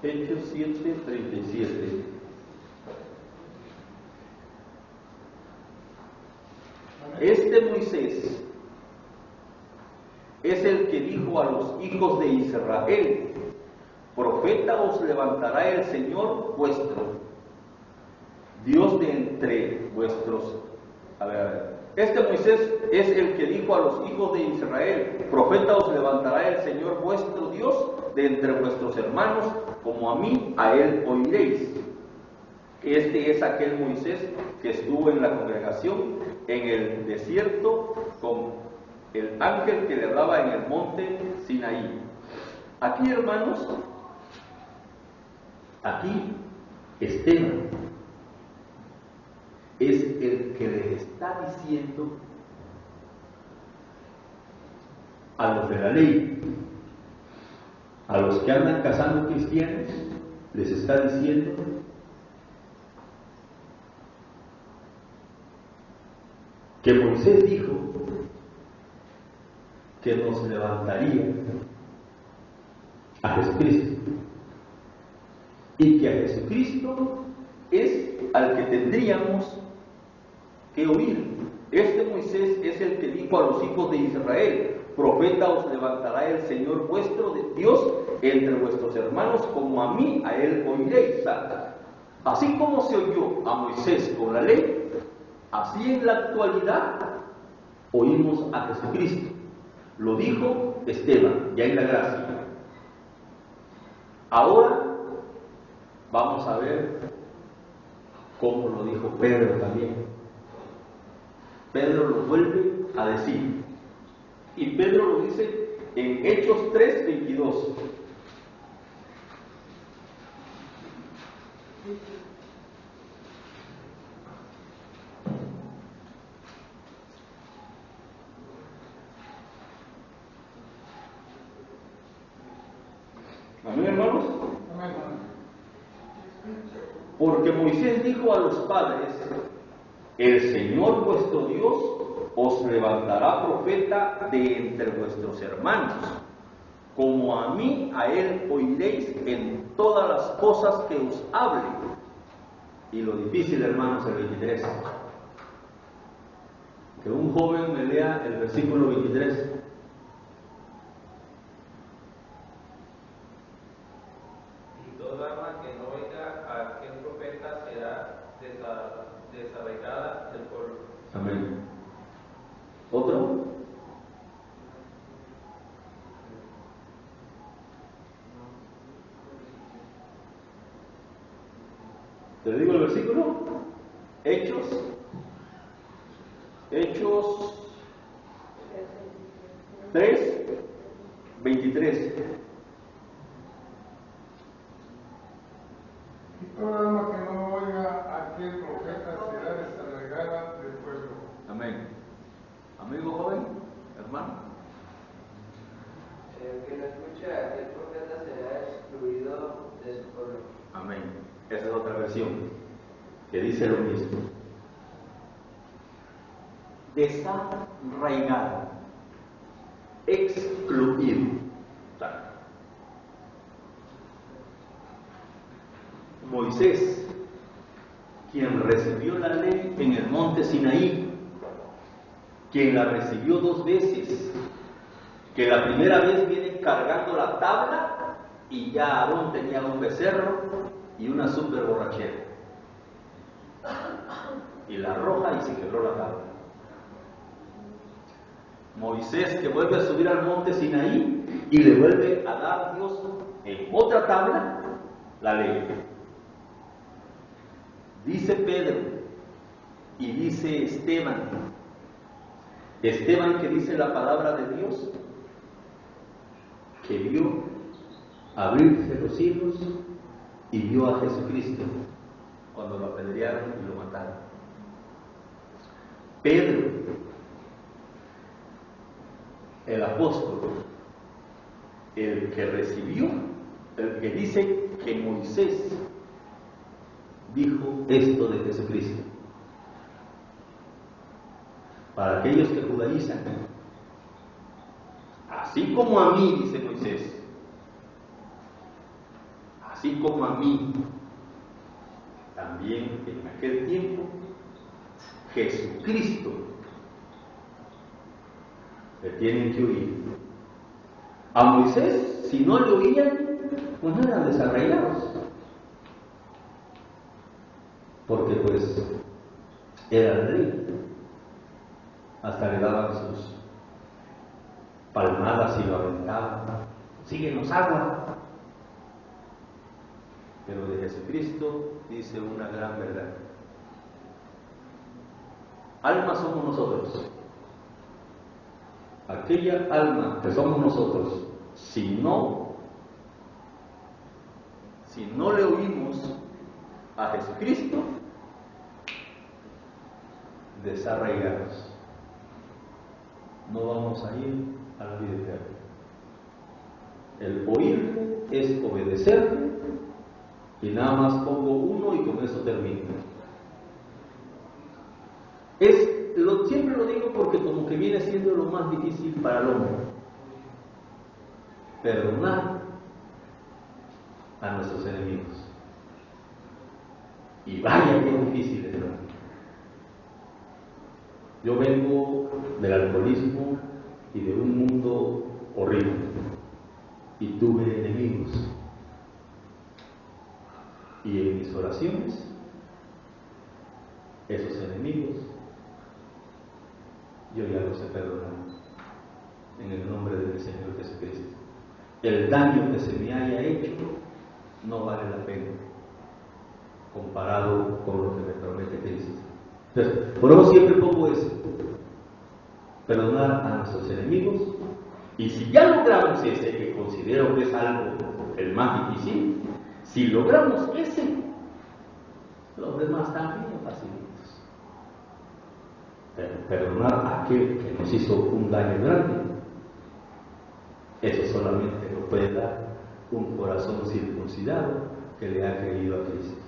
Hechos 7:37. Este Moisés es el que dijo a los hijos de Israel: profeta os levantará el Señor vuestro, Dios de entre vuestros. Este Moisés es el que dijo a los hijos de Israel: profeta os levantará el Señor vuestro Dios de entre vuestros hermanos, como a mí, a él oiréis. Este es aquel Moisés que estuvo en la congregación en el desierto con el ángel que le hablaba en el monte Sinaí. Aquí, hermanos, aquí Esteban es el que les está diciendo a los de la ley, a los que andan cazando cristianos, les está diciendo que Moisés dijo que nos levantaría a Jesucristo y que a Jesucristo es al que tendríamos que oír. Este Moisés es el que dijo a los hijos de Israel: profeta os levantará el Señor vuestro Dios entre vuestros hermanos, como a mí, a él oiréis. Así como se oyó a Moisés con la ley, así en la actualidad oímos a Jesucristo. Lo dijo Esteban, ya en la gracia. Ahora vamos a ver cómo lo dijo Pedro también. Pedro lo vuelve a decir. Y Pedro lo dice en Hechos 3:22. Amén, hermanos. Porque Moisés dijo a los padres: el Señor vuestro Dios os levantará profeta de entre vuestros hermanos, como a mí, a él oiréis en todas las cosas que os hable. Y lo difícil, hermanos, el 23. Que un joven me lea el versículo 23. Que no oiga a aquel profeta será desarraigada del pueblo. Amén. ¿Otro? ¿Te digo el versículo? Hechos 3:23. Toda alma que no oiga a aquel profeta será desarraigada del pueblo. Amén. Amigo joven, hermano. El que no escuche a aquel profeta será excluido de su pueblo. Amén. Esa es otra versión que dice lo mismo. Desarraigado, excluido. Moisés, quien recibió la ley en el monte Sinaí, quien la recibió 2 veces, que la primera vez viene cargando la tabla y ya Aarón tenía un becerro y una super borrachera, y la arroja y se quebró la tabla. Moisés, que vuelve a subir al monte Sinaí y le vuelve a dar Dios en otra tabla la ley. Dice Pedro y dice Esteban que dice la palabra de Dios, que vio abrirse los cielos y vio a Jesucristo cuando lo apedrearon y lo mataron. Pedro, el apóstol, el que recibió, el que dice que Moisés dijo esto de Jesucristo. Para aquellos que judaizan, así como a mí, dice Moisés, así como a mí, también en aquel tiempo, Jesucristo le tienen que oír. A Moisés, si no le oían, pues no eran desarraigados. Porque pues era el rey. Hasta le daban sus palmadas y lo aventaban. Síguenos agua. Pero de Jesucristo dice una gran verdad. Alma somos nosotros. Aquella alma que somos nosotros, si no le oímos a Jesucristo, desarraigados, no vamos a ir a la vida eterna. El oírle es obedecerle, y nada más pongo uno y con eso termino. Siempre lo digo porque como que viene siendo lo más difícil para el hombre. Perdonar a nuestros enemigos. Y vaya que difícil es. Yo vengo del alcoholismo y de un mundo horrible. Y tuve enemigos. Y en mis oraciones, esos enemigos, yo ya los he perdonado. En el nombre de mi Señor Jesucristo. El daño que se me haya hecho no vale la pena comparado con lo que me promete Cristo. Entonces, por eso siempre pongo eso: perdonar a nuestros enemigos. Y si ya logramos ese, que considero que es algo el más difícil, si logramos ese, los demás también facilitos. Perdonar a aquel que nos hizo un daño grande, eso solamente lo puede dar un corazón circuncidado que le ha creído a Cristo.